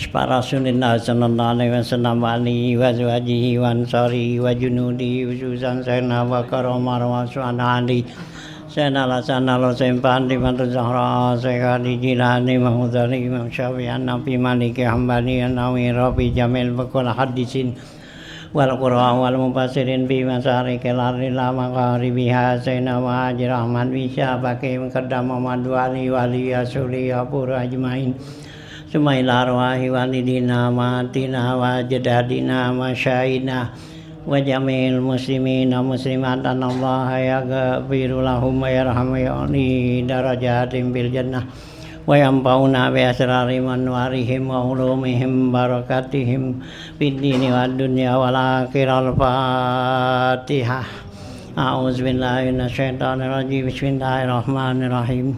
para Rasulillah sallallahu alaihi wasallam wa alihi wa azwajihi wa ansarihi wa junudihi khususan sayyidina wa karamar wa su'ana ali sayyidina lasana losempan di mantu zahra sayyidi jilani mahmudari imam syafi'an nabi maliki hambali nawi rabi jamil bakul hadisin wal qur'an wal mufassirin bi masarikil ardi la magharibiha sayyidina wa haji rahman bisya baki muqaddam Muhammad wali wali asuli apur ajmain Sumaila arwahi walidina matina wa jadadina wa syahidina wa jamil muslimin wa muslimat Allah yaghfiru lahum wa yarhamu darajatim bil jannah wa yanfa'una bi asrari manwarihim wa ulumihim barakatihim fid dini wad dunya wal akhirah. Al-Fatihah. A'udzu billahi minasyaitonir rajim. Bismillahirrahmanirrahim.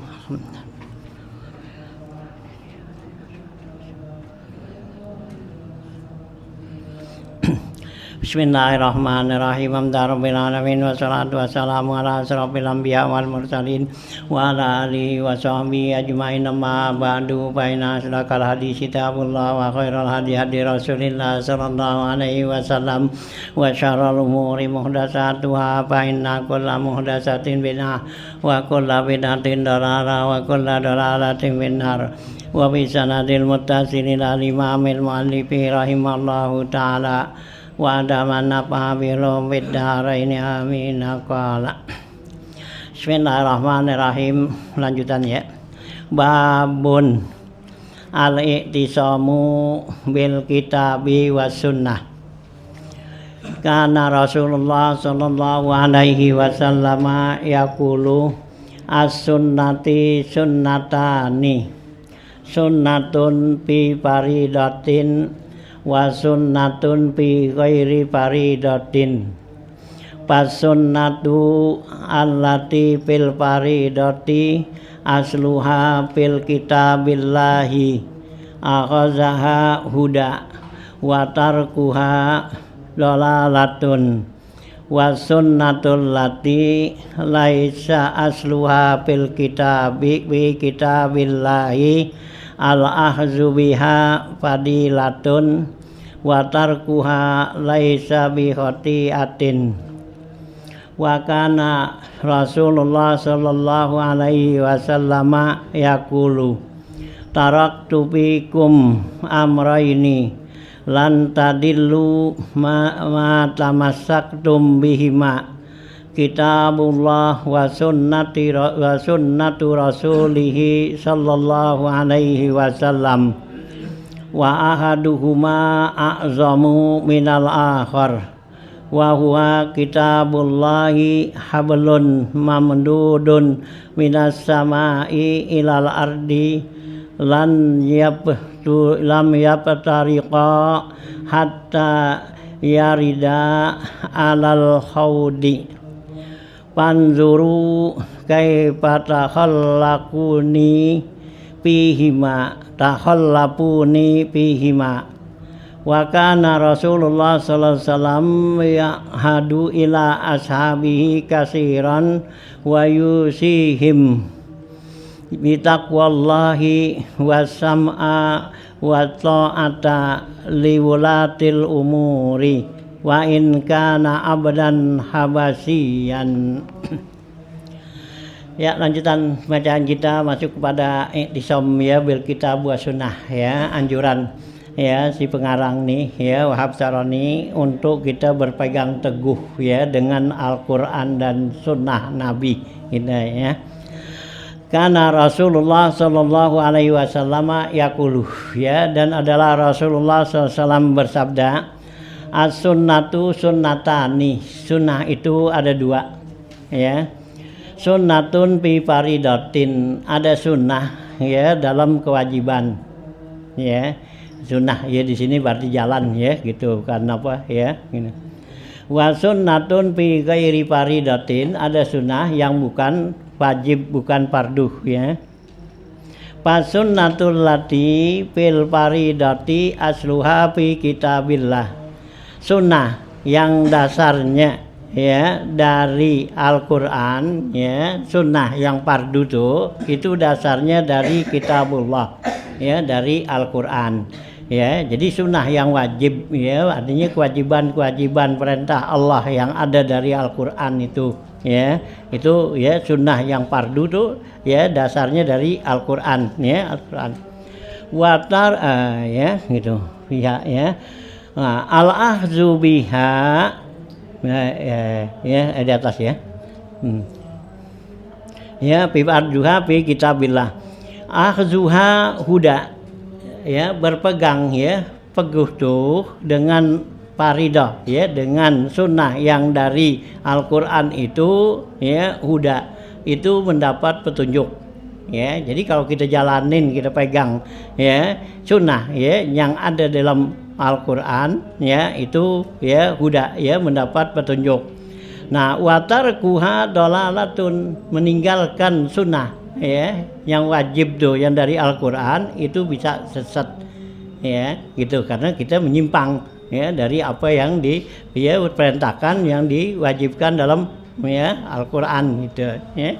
Bismillahirrahmanirrahim. Alhamdulillahirabbil alamin wassalatu wassalamu ala asrofil anbiya wal mursalin wa ala alihi wa sahbihi ajmain. Amma ba'du fa inna asdaqal hadits kitabullah wa khairal hadi hadi Rasulillah sallallahu alaihi wasallam wa syarrul umuri muhdatsatuha fa inna kulla muhdatsatin bid'ah wa kulla bid'atin dalalah wa kulla dalalatin finnar. Wa bi sanadil muttasil ila imamil muallifi rahimallahu ta'ala wa adaman nafa'a bilum biddaraini amin. Qala Bismillahirrahmanirrahim. Lanjutan ya. Babun al-i'tisamu bil kitabi was sunnah. Kana Rasulullah sallallahu alaihi wasallam yaqulu as-sunnati sunnatani sunnatun fi faridatin wa sunnatun fi ghairi faridatin. Fasunnatu allati fil faridati asluha fil kitabillahi akhazaha huda wa tarkuha dalalatun wa sunnatul lati laisa asluha fil kitabi bi kitabillahi al-ahzu biha fadilatun wa tarkuha laisa bi khati'atin. Wa kana Rasulullah sallallahu alaihi wasallam yaqulu taraktu fikum amrayni lan tadillu ma tamassaktum bihima kitabullah wa sunnatu rasulihi sallallahu alaihi wasallam wa ahaduhuma a'zamu minal akhar wa huwa kitabullahi hablun mamdudun minas samai ilal ardi lam yaptariqa hatta yarida alal khawdi. Panzuru kaifa takhallaquni fihima wa kana Rasulullah sallallahu alaihi wasallam yahadu ila ashabihi katsiran wa yusihim bitaqwallahi wasam'a wa ta'ata liwulatil umuri wa in kana abdan habasiyan. Ya, lanjutan bacaan kita masuk kepada i'tisam ya bil kitab wa sunnah ya, anjuran ya si pengarang nih ya Wahab Syarani untuk kita berpegang teguh ya dengan Al-Qur'an dan sunnah Nabi gitu ya. Karena Rasulullah sallallahu alaihi wasallam yaqulu ya, dan adalah Rasulullah sallallahu alaihi wasallam bersabda as-sunnatu sunnatani. Sunnah itu ada dua ya. Sunnatun fi faridatin, ada sunnah ya dalam kewajiban ya. Sunnah ya di sini berarti jalan ya gitu, karena apa ya gini. Wa sunnatun fi ghairi faridatin, ada sunnah yang bukan wajib, bukan fardu ya. Fasunnatul lati fil faridati asluha fi kitabillah. Sunnah yang dasarnya ya dari Al-Qur'an ya, sunnah yang fardu itu dasarnya dari kitabullah ya, dari Al-Qur'an. ya. Jadi sunnah yang wajib ya, artinya kewajiban perintah Allah yang ada dari Al-Qur'an itu ya. Itu ya sunnah yang fardu tuh ya dasarnya dari Al-Qur'an ya, Al-Qur'an. Watar ya gitu. Ya. Nah, al-akhzu biha ya di atas ya. Ya bi'arjuha fi kitabillah. Akhzuha huda. Ya, berpegang ya, teguh tuh dengan faridah ya, dengan sunnah yang dari Al-Qur'an itu ya, huda itu mendapat petunjuk. Ya, jadi kalau kita jalanin, kita pegang ya sunnah ya yang ada dalam Al-Qur'an ya, itu ya huda ya mendapat petunjuk. Nah, watarkuha dalalatun, meninggalkan sunnah ya yang wajib tuh yang dari Al-Qur'an itu bisa sesat ya gitu, karena kita menyimpang ya dari apa yang diperintahkan, yang diwajibkan dalam ya Al-Qur'an gitu ya.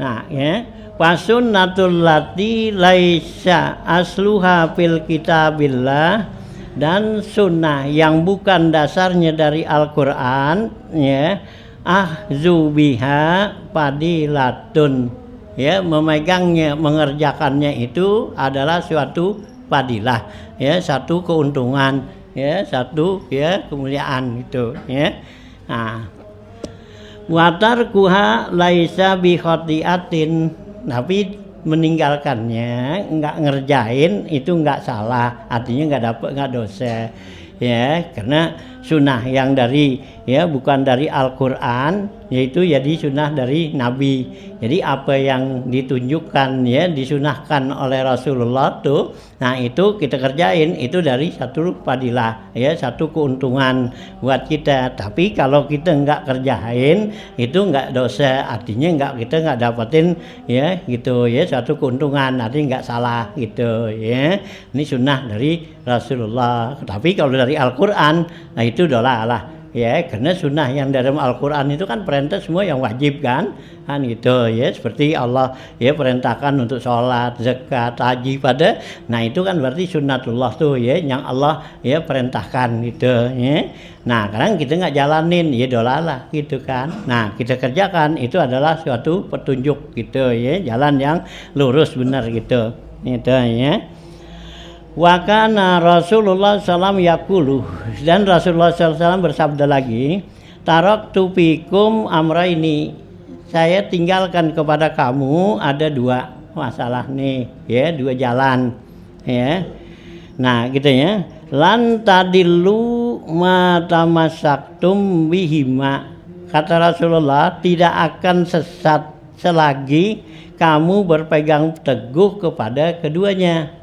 Nah, ya fasunnatul lati laisa asluha fil kitabillah, dan sunnah yang bukan dasarnya dari Al-Qur'an ya, ahzu biha fadilatun ya, memegangnya, mengerjakannya itu adalah suatu fadilah ya, satu keuntungan ya, satu ya kemuliaan itu ya. Nah, watarkuha laisa bi khati'atin, tapi meninggalkannya, enggak ngerjain itu enggak salah, artinya enggak dosa ya, karena sunnah yang dari ya bukan dari Al-Qur'an, yaitu jadi sunnah dari Nabi. Jadi apa yang ditunjukkan ya, disunahkan oleh Rasulullah tuh, nah itu kita kerjain, itu dari satu fadilah ya, satu keuntungan buat kita. Tapi kalau kita enggak kerjain itu enggak dosa, artinya kita enggak dapetin ya gitu ya, satu keuntungan, artinya enggak salah gitu ya. Ini sunnah dari Rasulullah. Tapi kalau dari Al-Qur'an, nah itu dolalah ya, karena sunnah yang dalam Al-Qur'an itu kan perintah semua yang wajib kan gitu ya, seperti Allah ya perintahkan untuk sholat, zakat, haji pada, nah itu kan berarti sunnatullah tuh ya, yang Allah ya perintahkan gitu ya. Nah kadang kita nggak jalanin ya dolalah gitu kan, nah kita kerjakan, itu adalah suatu petunjuk gitu ya, jalan yang lurus benar gitu ya. Wa kana Rasulullah SAW yaqulu, dan Rasulullah SAW bersabda lagi, taraktu fikum amraini, saya tinggalkan kepada kamu ada dua masalah nih ya, dua jalan ya. Nah gitu ya, lan tadillu ma tamassaktum bihima, kata Rasulullah, tidak akan sesat selagi kamu berpegang teguh kepada keduanya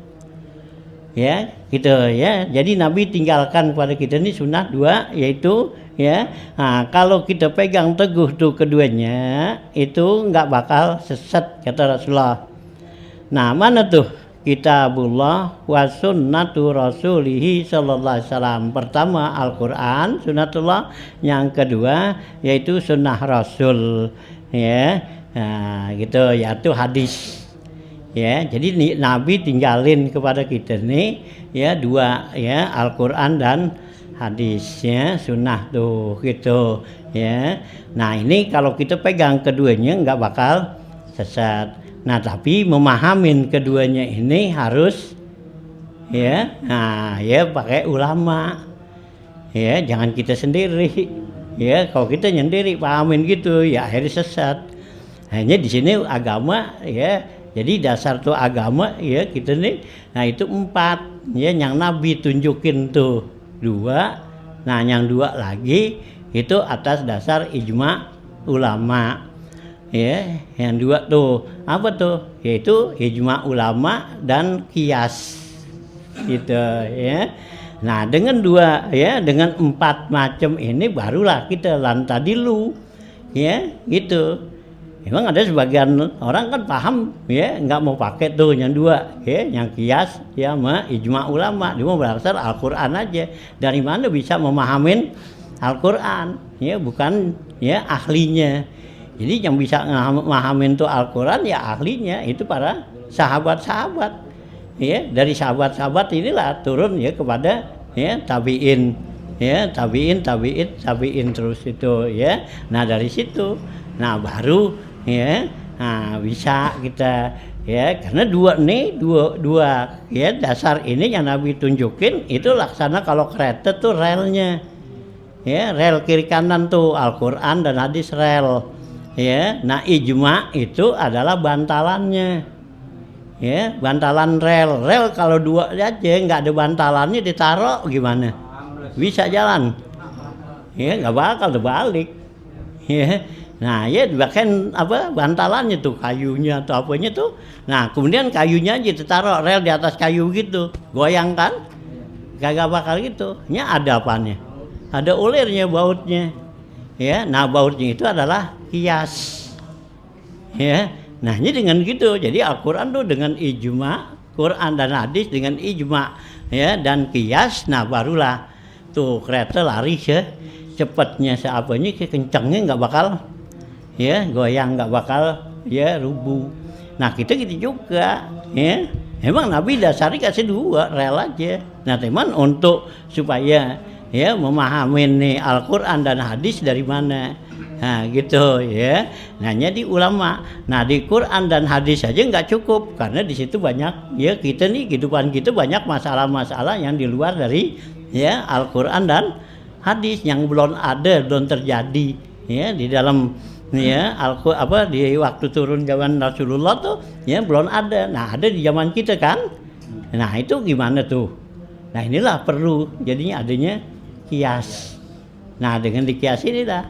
ya gitu ya. Jadi Nabi tinggalkan kepada kita ini sunnah dua, yaitu ya, nah, kalau kita pegang teguh tuh keduanya itu nggak bakal sesat kata Rasulullah. Nah mana tuh? Kitabullah wa sunnatu rasulihi sallallahu alaihi wasallam. Pertama Al-Qur'an sunnatullah, yang kedua yaitu sunnah Rasul ya. Nah gitu, yaitu hadis ya. Jadi Nabi tinggalin kepada kita nih ya dua ya, Al-Qur'an dan hadis ya, sunnah tuh gitu ya. Nah ini kalau kita pegang keduanya nggak bakal sesat. Nah tapi memahamin keduanya ini harus ya, nah ya pakai ulama ya, jangan kita sendiri ya. Kalau kita sendiri pahamin gitu ya akhirnya sesat. Hanya di sini agama ya, jadi dasar tuh agama ya kita nih, nah itu 4 ya, yang Nabi tunjukin tuh 2, nah yang 2 lagi itu atas dasar ijma ulama ya. Yang 2 tuh apa tuh? Yaitu ijma ulama dan qiyas gitu ya. Nah dengan 2 ya, dengan 4 macam ini barulah kita lantadilu ya gitu. Memang ada sebagian orang kan paham ya, nggak mau pakai tuh yang 2 ya, yang qiyas ya sama ijma ulama, dia mau berdasar Al-Qur'an aja. Dari mana bisa memahamin Al-Qur'an ya, bukan ya ahlinya. Jadi yang bisa memahamin tuh Al-Qur'an ya ahlinya, itu para sahabat-sahabat ya dari sahabat-sahabat inilah turun ya kepada ya tabiin, ya tabiin terus itu ya. Nah dari situ, nah baru ya, nah bisa kita ya, karena dua ya dasar ini yang Nabi tunjukin itu laksana kalau kereta tuh relnya, ya rel kiri kanan tuh Al-Quran dan hadis rel, ya. Nah ijma itu adalah bantalannya, ya bantalan rel kalau dua aja nggak ada bantalannya ditaruh gimana bisa jalan, ya nggak bakal terbalik, ya. Nah ya bahkan apa bantalannya tuh kayunya atau apanya tuh, nah kemudian kayunya aja ditaruh rel di atas kayu gitu, goyang kan kagak bakal gitu, nya ada apanya, ada ulirnya bautnya, ya. Nah bautnya itu adalah kias, ya. Nah ini dengan gitu jadi Al-Quran tuh dengan ijma, Quran dan hadis dengan ijma, ya dan kias, nah barulah tuh kereta lari cepatnya seapanya kencangnya nggak bakal ya goyang, nggak bakal ya rubuh. Nah kita gitu juga, ya emang Nabi dasari kasih dua rel aja. Nah teman untuk supaya ya memahami nih Al-Quran dan hadis dari mana, nah gitu ya. Nanya di ulama, nah di Quran dan hadis saja nggak cukup karena di situ banyak ya kita nih kehidupan kita banyak masalah-masalah yang di luar dari ya Al-Quran dan hadis yang belum terjadi ya di dalam ya di waktu turun zaman Rasulullah tuh ya belum ada. Nah ada di zaman kita kan. Nah itu gimana tuh? Nah inilah perlu jadinya adanya kias. Nah dengan dikias ini dah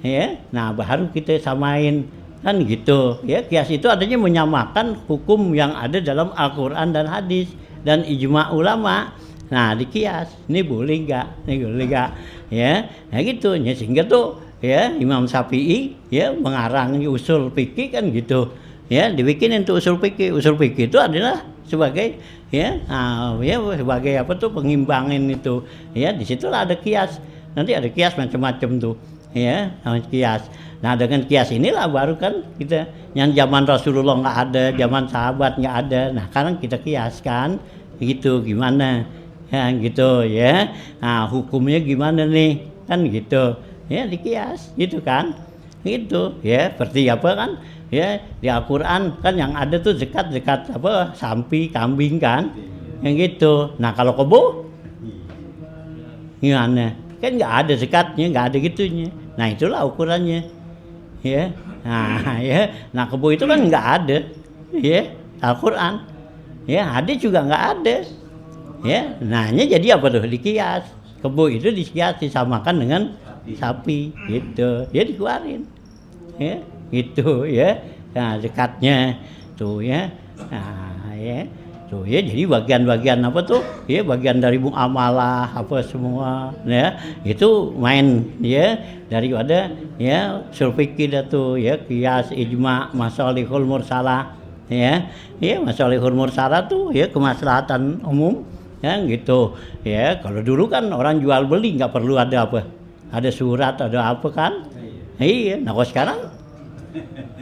ya. Nah baru kita samain kan gitu ya. Kias itu adanya menyamakan hukum yang ada dalam Al-Quran dan hadis dan ijma ulama. Nah dikias ini boleh nggak? Ini boleh nggak? Ya. Nah gitu ya sehingga tuh ya Imam Syafi'i ya mengarang usul fikih kan gitu ya, dibikinin tuh usul fikih itu adalah sebagai ya ya sebagai apa tuh pengimbangin itu ya. Disitulah ada kias, nanti ada kias macam-macam tuh ya kias. Nah dengan kias inilah baru kan kita yang zaman Rasulullah nggak ada, zaman sahabat nggak ada, nah sekarang kita kiaskan gitu gimana ya gitu ya. Nah hukumnya gimana nih kan gitu ya dikias gitu kan gitu ya. Seperti apa kan ya di Al-Quran kan yang ada tuh zakat apa sapi kambing kan yang gitu. Nah kalau kebo gimana kan nggak ada zakatnya, nggak ada gitunya. Nah itulah ukurannya ya. Nah ya, nah kebo itu kan nggak ada ya Al-Quran ya, hadis juga nggak ada ya. Nahnya jadi apa tuh dikias, kebo itu dikias disamakan dengan sapi gitu dia dikeluarin ya gitu ya. Nah zakatnya tuh ya, nah ya tuh ya jadi bagian-bagian apa tuh ya bagian dari muamalah apa semua ya itu main ya daripada ya usul fikih dah tuh ya qiyas ijma masalihul mursalah ya masalihul mursalah tuh ya kemaslahatan umum ya gitu ya. Kalau dulu kan orang jual beli nggak perlu ada apa, ada surat, ada apa kan? Iya, nah kalau sekarang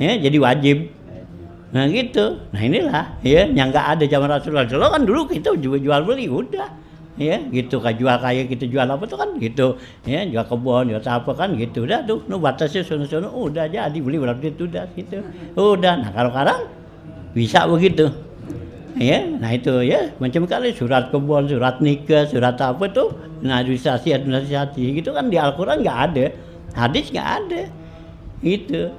ya jadi wajib. Nah gitu. Nah inilah ya yang nggak ada zaman Rasulullah. Rasulullah kan dulu kita jual beli udah ya gitu kan, jual kayak kita jual apa tuh kan gitu ya, jual kebun jual apa kan gitu udah tuh nu batasnya sono-sono udah jadi beli berapa itu udah gitu udah. Nah kalau sekarang bisa begitu ya. Nah itu ya macam kali surat kebun, surat nikah, surat apa tuh administrasi gitu kan di Al-Quran nggak ada, hadis nggak ada gitu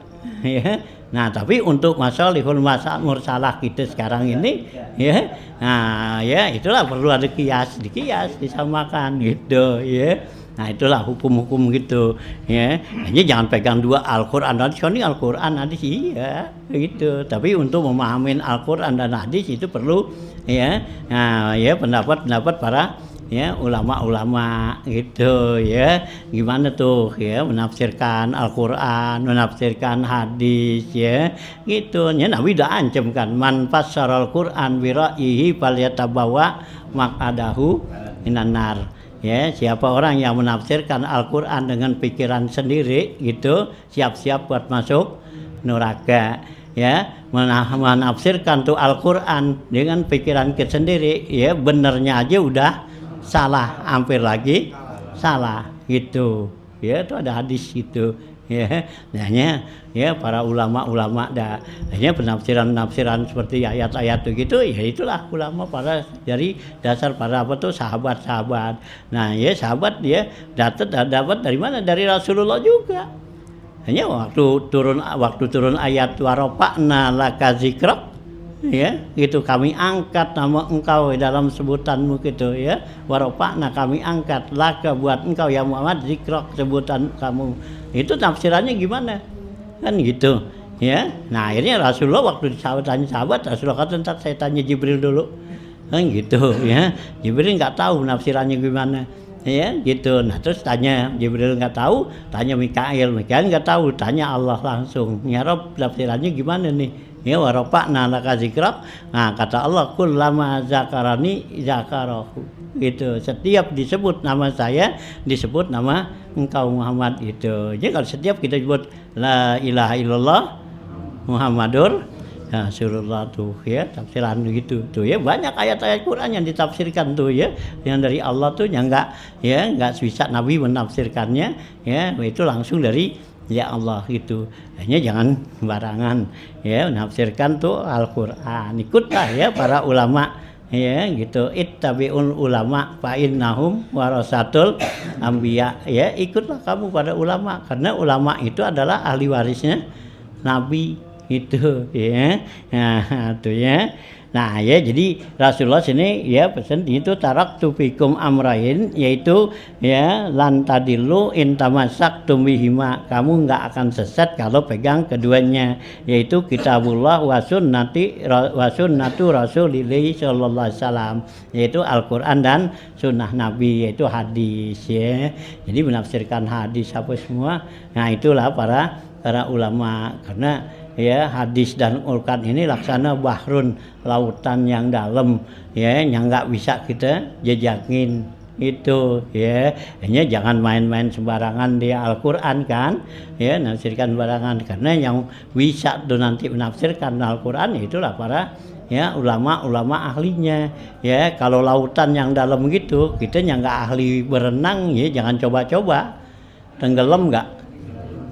ya. Nah tapi untuk masalihul mursalah kita sekarang ini ya, nah ya itulah perlu ada kias, dikias disamakan gitu ya. Nah itulah hukum-hukum gitu ya. Hanya jangan pegang dua Al-Quran dan hadis, ini Al-Quran hadis iya gitu. Tapi untuk memahami Al-Quran dan hadis itu perlu ya, nah ya pendapat-pendapat para ya ulama-ulama gitu ya. Gimana tuh ya menafsirkan Al-Quran, menafsirkan hadis ya gitu. Ya Nabi udah ancam kan, man fassara Al-Quran bi ra'yihi falyatabawa maq'adahu minan nar. Ya, siapa orang yang menafsirkan Al-Quran dengan pikiran sendiri gitu, siap-siap buat masuk neraka. ya menafsirkan tuh Al-Qur'an dengan pikiran kita sendiri, ya benernya aja udah salah, hampir lagi salah gitu. Ya itu ada hadis gitu. Ya, hanya ya para ulama-ulama hanya penafsiran seperti ayat-ayat gitu, ya itulah ulama para dari dasar para apa tuh sahabat-sahabat. Nah, ya sahabat dia dapat dari mana? Dari Rasulullah juga. Hanya waktu turun ayat warofa'na laka dzikrak, ya itu kami angkat nama engkau dalam sebutanmu gitu ya, warofa'na kami angkat laka buat engkau ya Muhammad dzikrak sebutan kamu. Itu tafsirannya gimana kan gitu ya. Nah akhirnya Rasulullah waktu tanya sahabat, Rasulullah kata ntar saya tanya Jibril dulu kan gitu ya. Jibril nggak tahu nafsirannya gimana ya gitu. Nah terus tanya Jibril nggak tahu, tanya Mikail nggak tahu, tanya Allah langsung, ya Rob tafsirannya gimana nih ya, warofa'na laka dzikrak. Nah kata Allah kullama zakarani zakarahu gitu, setiap disebut nama saya disebut nama engkau Muhammad itu. Jadi kalau setiap kita sebut la ilaha illallah Muhammadur Rasulullah tuh ya, tafsiran gitu tuh ya. Banyak ayat-ayat Quran yang ditafsirkan tuh ya, yang dari Allah tuh yang nggak bisa Nabi menafsirkannya ya, itu langsung dari ya Allah gitu. Hanya jangan sembarangan ya menafsirkan tuh Al-Qur'an. Ikutlah ya para ulama ya gitu, ittabi'ul ulama fa innahum warasatul anbiya ya, ikutlah kamu pada ulama karena ulama itu adalah ahli warisnya Nabi itu ya. Nah itu ya. Nah ya, jadi Rasulullah sini ya pesan itu taraktu fikum amrain, yaitu ya lan tadillu in tamassaktum bihima, kamu enggak akan sesat kalau pegang keduanya, yaitu kitabullah wa sunnatu Rasulillah sallallahu alaihi wasallam, yaitu Al-Qur'an dan sunnah Nabi, yaitu hadis ya. Jadi menafsirkan hadis apa semua. Nah itulah para ulama, karena ya hadis dan Al-Qur'an ini laksana bahrun, lautan yang dalam ya, yang nggak bisa kita jejakin itu ya. Hanya jangan main-main sembarangan di Al-Qur'an kan ya, nafsirkan sembarangan, karena yang bisa tuh nanti menafsirkan Al-Qur'an itulah para ya ulama ahlinya ya. Kalau lautan yang dalam gitu, kita yang nggak ahli berenang ya jangan coba-coba, tenggelam nggak?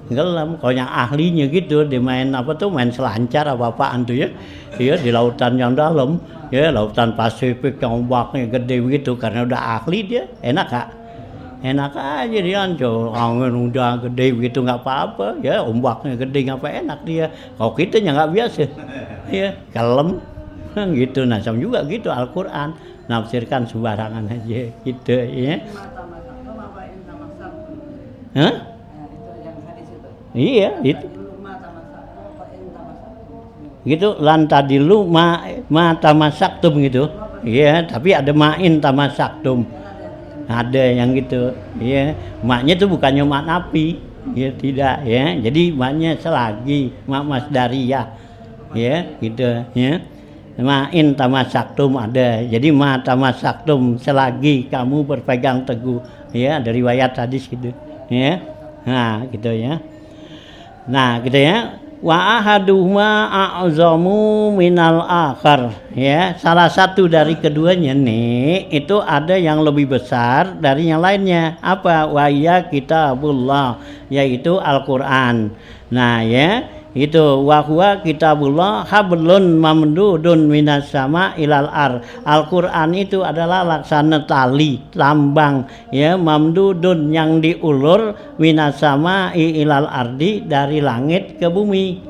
Tenggelam. Kalau yang ahlinya gitu dia main main selancar apa-apaan tuh ya, ya di lautan yang dalam ya, lautan Pasifik yang ombaknya gede begitu, karena udah ahli dia, enak gak? Enak aja dia, angin udah gede begitu nggak apa-apa ya, ombaknya gede ngapa enak dia. Kalau kita yang nggak biasa ya kalem gitu. Nah sama juga gitu Al-Qur'an, nafsirkan sembarangan aja gitu ya. Hah? Iya itu gitu, lan tadilu ma tamasaktum gitu. Iya, tapi ada ma'in tamasaktum, ada yang gitu ya. Maknya itu bukannya mak napi ya, tidak ya. Jadi maknya selagi mak masdariyah ya gitu ya. Ma'in tamasaktum ada, jadi ma tamasaktum selagi kamu berpegang teguh ya, dari riwayat hadis gitu ya. Nah gitu ya. Nah gitu ya, wa ahaduhuma a'zamu minal akhar ya, salah satu dari keduanya nih itu ada yang lebih besar dari yang lainnya. Apa? Wa ya kitabullah, yaitu Al-Qur'an. Nah ya itu wa huwa kitabullah hablun mamdudun minas sama ilal ar. Al-Qur'an itu adalah laksana tali tambang ya, mamdudun yang diulur minas sama ilal ardi, dari langit ke bumi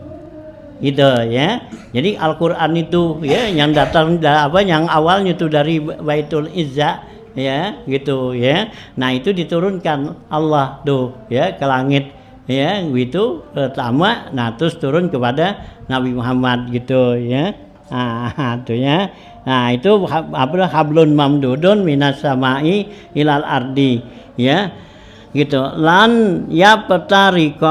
gitu ya. Jadi Al-Qur'an itu ya yang datang yang awalnya itu dari Baitul Izza ya gitu ya. Nah itu diturunkan Allah tuh ya ke langit ya gitu pertama, nah terus turun kepada Nabi Muhammad gitu ya. Nah itu ya. Nah itu hablun mamdudun minas samai ilal ardi ya gitu. Lan ya petariko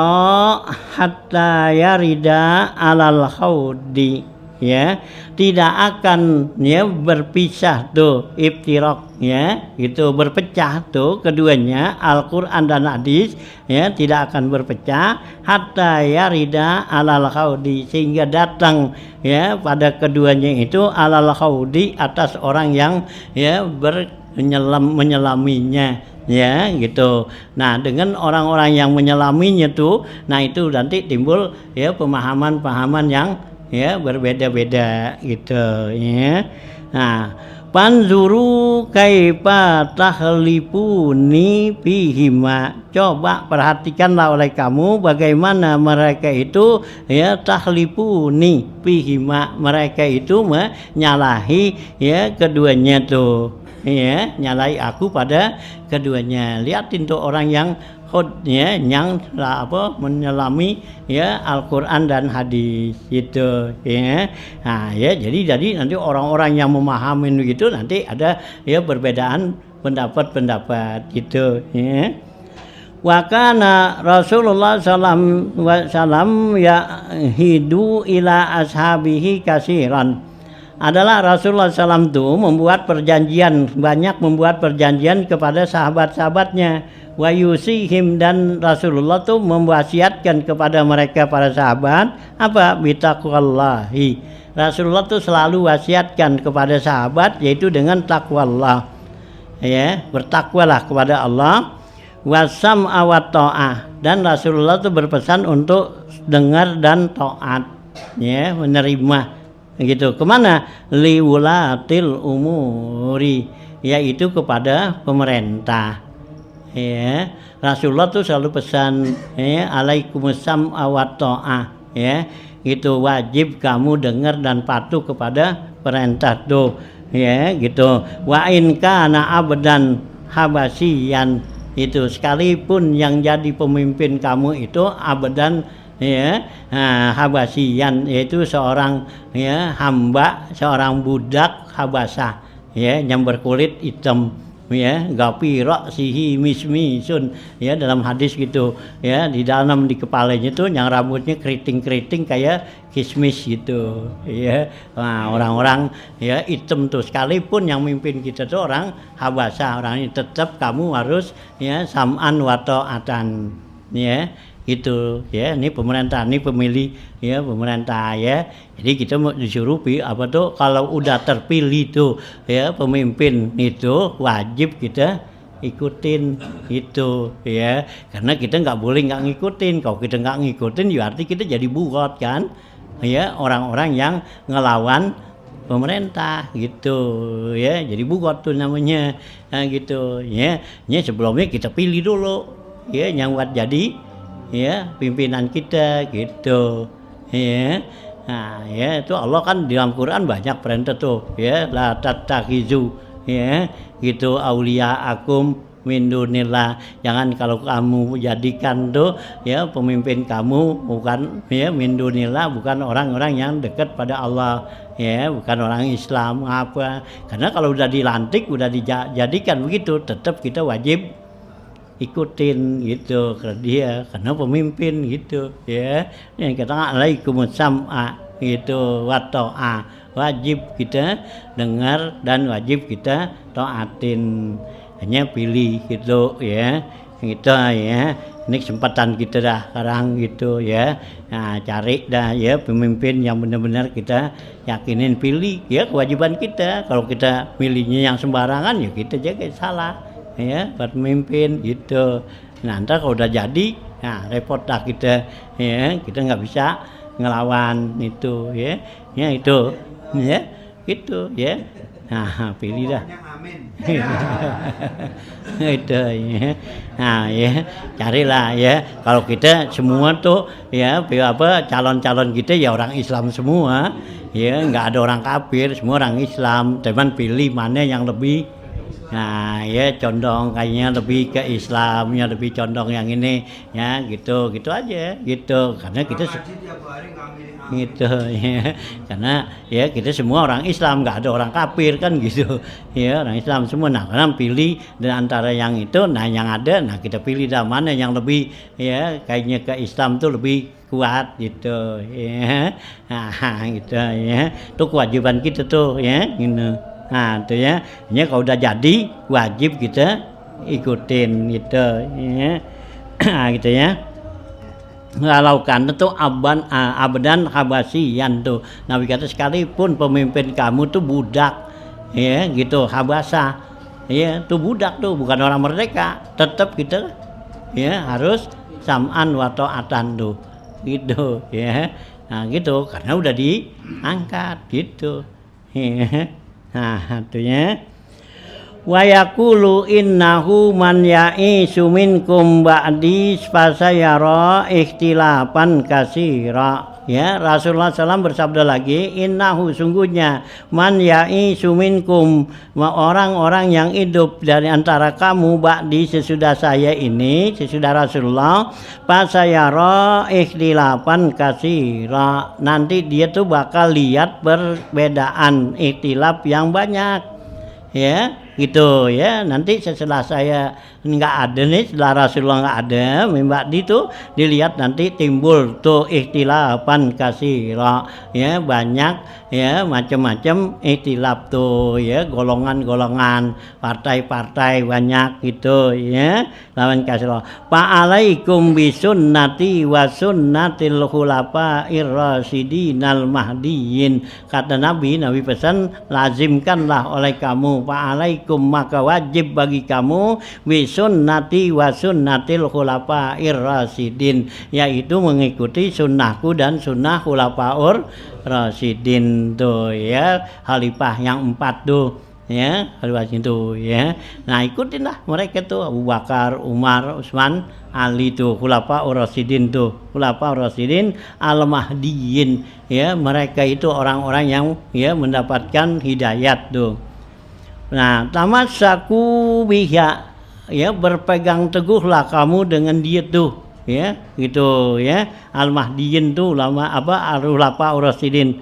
hatta yarida alal haudi ya tidak akan ya berpisah tuh iftiraq ya itu berpecah tuh keduanya Al-Qur'an dan hadis ya tidak akan berpecah hatta yarida alal khaudi sehingga datang ya pada keduanya itu alal khaudi atas orang yang ya menyelaminya ya gitu. Nah dengan orang-orang yang menyelaminya tuh nah itu nanti timbul ya pemahaman-pemahaman yang ya berbeda-beda gitu ya. Nah, panzuru kaifa tahlifuni fihima. Coba perhatikanlah oleh kamu bagaimana mereka itu ya tahlifuni fihima. Mereka itu menyalahi ya keduanya tuh. Ya, nyalahi aku pada keduanya. Lihatin tuh orang yang ya yang menyelami ya Al-Qur'an dan hadis itu ya. Nah ya jadi nanti orang-orang yang memahami begitu nanti ada ya perbedaan pendapat-pendapat gitu ya. Wa kana Rasulullah sallallahu alaihi wasallam ya hidu ila ashabihi kasiran. Adalah Rasulullah SAW itu banyak membuat perjanjian kepada sahabat-sahabatnya. Wa yusihim dan Rasulullah tuh mewasiatkan kepada mereka para sahabat apa bitaqwallahi. Rasulullah tuh selalu wasiatkan kepada sahabat yaitu dengan takwa ya bertakwalah kepada Allah wasam'a wa ta'ah dan Rasulullah tuh berpesan untuk dengar dan taat ya menerima gitu. Kemana liwulatil umuri yaitu kepada pemerintah ya. Rasulullah tuh selalu pesan ya alaikumusam wa ta'ah ya gitu wajib kamu dengar dan patuh kepada perintah tuh ya gitu. Wa in kana abdan habasyian itu sekalipun yang jadi pemimpin kamu itu abdan ya habasyian yaitu seorang ya hamba seorang budak habasah ya yang berkulit hitam ya gapira sihi mismisun ya dalam hadis gitu ya di kepalanya tuh yang rambutnya keriting-keriting kayak kismis gitu ya. Nah orang-orang ya hitam tuh sekalipun yang mimpin kita tuh orang habasah orang ini tetap kamu harus ya sam'an wa ta'atan ya itu ya ini pemerintah ini pemilih ya pemerintah ya jadi kita disuruh apa tuh kalau udah terpilih tuh ya pemimpin itu wajib kita ikutin itu ya karena kita nggak boleh nggak ngikutin. Kalau kita nggak ngikutin ya arti kita jadi bugot kan ya orang-orang yang ngelawan pemerintah gitu ya jadi bugot tuh namanya nah, gitu ya sebelumnya kita pilih dulu ya yang buat jadi ya pimpinan kita gitu ya. Nah ya itu Allah kan di dalam Quran banyak perintah tuh ya la tattakhizu ya gitu aulia akum min dunillah jangan kalau kamu jadikan tuh ya pemimpin kamu bukan ya min dunillah bukan orang-orang yang dekat pada Allah ya bukan orang Islam apa karena kalau udah dilantik udah dijadikan begitu tetap kita wajib ikutin gitu ke dia karena pemimpin gitu ya yang kita alaikumussam'a gitu wa ta'ah wajib kita dengar dan wajib kita taatin hanya pilih gitu ya gitu ya ini kesempatan kita dah sekarang gitu ya nah cari dah ya pemimpin yang benar-benar kita yakinin pilih ya kewajiban kita. Kalau kita milihnya yang sembarangan ya kita jaga salah ya buat memimpin gitu. Nah ntar kalau udah jadi nah repot dah kita ya kita nggak bisa ngelawan itu ya itu ya gitu ya nah pilih dah itu ya nah ya carilah ya kalau kita semua tuh ya apa calon-calon kita ya orang Islam semua ya nggak ada orang kafir semua orang Islam cuman pilih mana yang lebih Nah, ya condong kayaknya lebih ke Islamnya, lebih condong yang ini, ya gitu, gitu aja, gitu. Karena kita gitu, ya. Karena ya kita semua orang Islam, nggak ada orang kafir kan gitu, ya orang Islam semua. Nah, karena pilih dan antara yang itu, nah yang ada, nah kita pilih dah mana yang lebih, ya kayaknya ke Islam tuh lebih kuat gitu, ya. Nah, gitu ya. Itu kewajiban kita tuh, ya, gitu. Nah, itu ya. Ini kalau udah jadi wajib kita ikutin gitu, ya. Nah, gitu ya. Kalau kan itu abadan habasian tuh. Nabi kata sekalipun pemimpin kamu tuh budak, ya gitu, habasa, ya tuh budak tuh, bukan orang merdeka, tetap kita ya harus sam'an wa ta'atan tuh, gitu ya. Nah gitu, karena udah diangkat gitu, ya. Nah tuh ya. Wa yaqulu innahu man ya'isu minkum ba'di fasayara ikhtilafan katsira. Ya, Rasulullah SAW bersabda lagi, innahu sungguhnya man ya'isu minkum, orang-orang yang hidup dari antara kamu ba'di sesudah saya ini, sesudah Rasulullah, fasayara ikhtilafan katsira. Nanti dia tuh bakal lihat perbedaan ikhtilaf yang banyak. Ya gitu ya, nanti setelah saya nggak ada nih, setelah Rasulullah nggak ada, mimba itu dilihat nanti timbul tuh ikhtilafan katsira, ya banyak ya macam-macam ikhtilaf tuh ya, golongan-golongan, partai-partai banyak gitu ya, lawan katsira. Fa'alaikum bisunnati wa sunnatil khulafa'ir rasyidinal mahdiyyin. Kata Nabi pesan, lazimkanlah oleh kamu, fa'alaikum maka wajib bagi kamu bisunnati wa sunnatil khulafa'ir rasyidin, yaitu mengikuti sunnahku dan sunnah khulafa'ur rasyidin tuh ya, khalifah yang 4 tuh ya, khalifah itu ya. Nah ikutinlah mereka tuh, Abu Bakar, Umar, Utsman, Ali tuh, khulafa'ur rasyidin tuh, khulafa'ur rasyidin al-mahdiyyin ya, mereka itu orang-orang yang ya mendapatkan hidayat tuh. Nah, tamassaku biha, ya berpegang teguhlah kamu dengan dia tuh, ya gitu ya, al-mahdiyyin tuh lama apa, al-khulafa'ur rasyidin.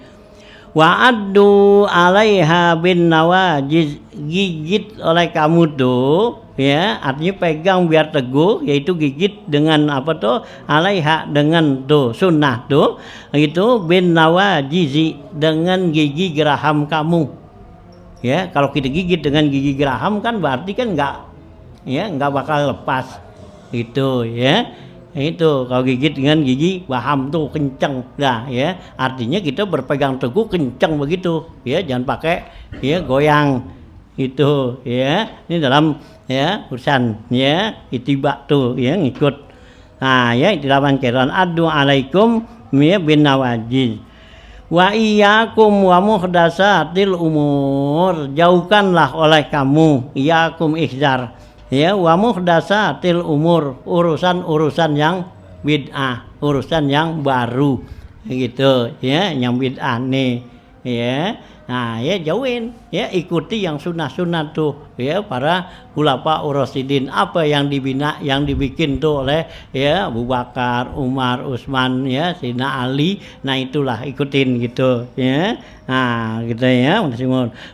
Wa addu 'alaiha bin nawajiz, gigit oleh kamu tuh, ya artinya pegang biar teguh, yaitu gigit dengan apa tuh, 'alaiha dengan tuh sunnah tuh, itu bin nawajizi dengan gigi geraham kamu. Ya, kalau kita gigit dengan gigi geraham kan berarti kan nggak bakal lepas itu ya. Itu kalau gigit dengan gigi geraham tuh kenceng dah ya, artinya kita berpegang teguh kenceng begitu ya, jangan pakai ya goyang itu ya. Ini dalam ya urusan ya ittiba tuh ya, ngikut. Nah ya dalam Quran, adu alaikum ya bin nawajiz. Wa iyyakum wa muhdatsatil umur, jauhkanlah oleh kamu, iyyakum ihzar ya, wa muhdatsatil umur, urusan-urusan yang bid'ah, urusan yang baru gitu ya, yang bid'ah nih ya. Nah ya jauhin ya, ikuti yang sunnah-sunnah tuh ya, para khulafa'ur rasyidin, apa yang dibina, yang dibikin tuh oleh ya Abu Bakar, Umar, Utsman ya, Sayyidina Ali. Nah itulah ikutin gitu ya. Nah gitu ya,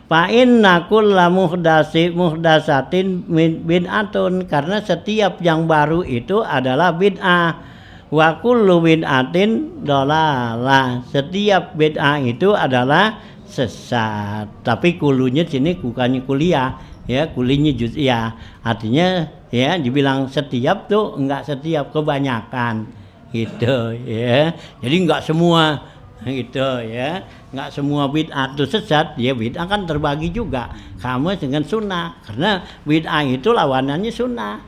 fa inna kulla muhdatsatin bid'atun, karena setiap yang baru itu adalah bid'ah. Wa kullu bid'atin dhalalah, setiap bid'ah itu adalah sesat. Tapi kulunya sini bukannya kuliah ya, kulinya juz'iyah, artinya ya dibilang setiap tuh enggak setiap, kebanyakan gitu ya. Jadi enggak semua gitu ya, enggak semua bid'ah itu sesat ya. Bid'ah kan terbagi juga sama dengan sunnah, karena bid'ah itu lawanannya sunnah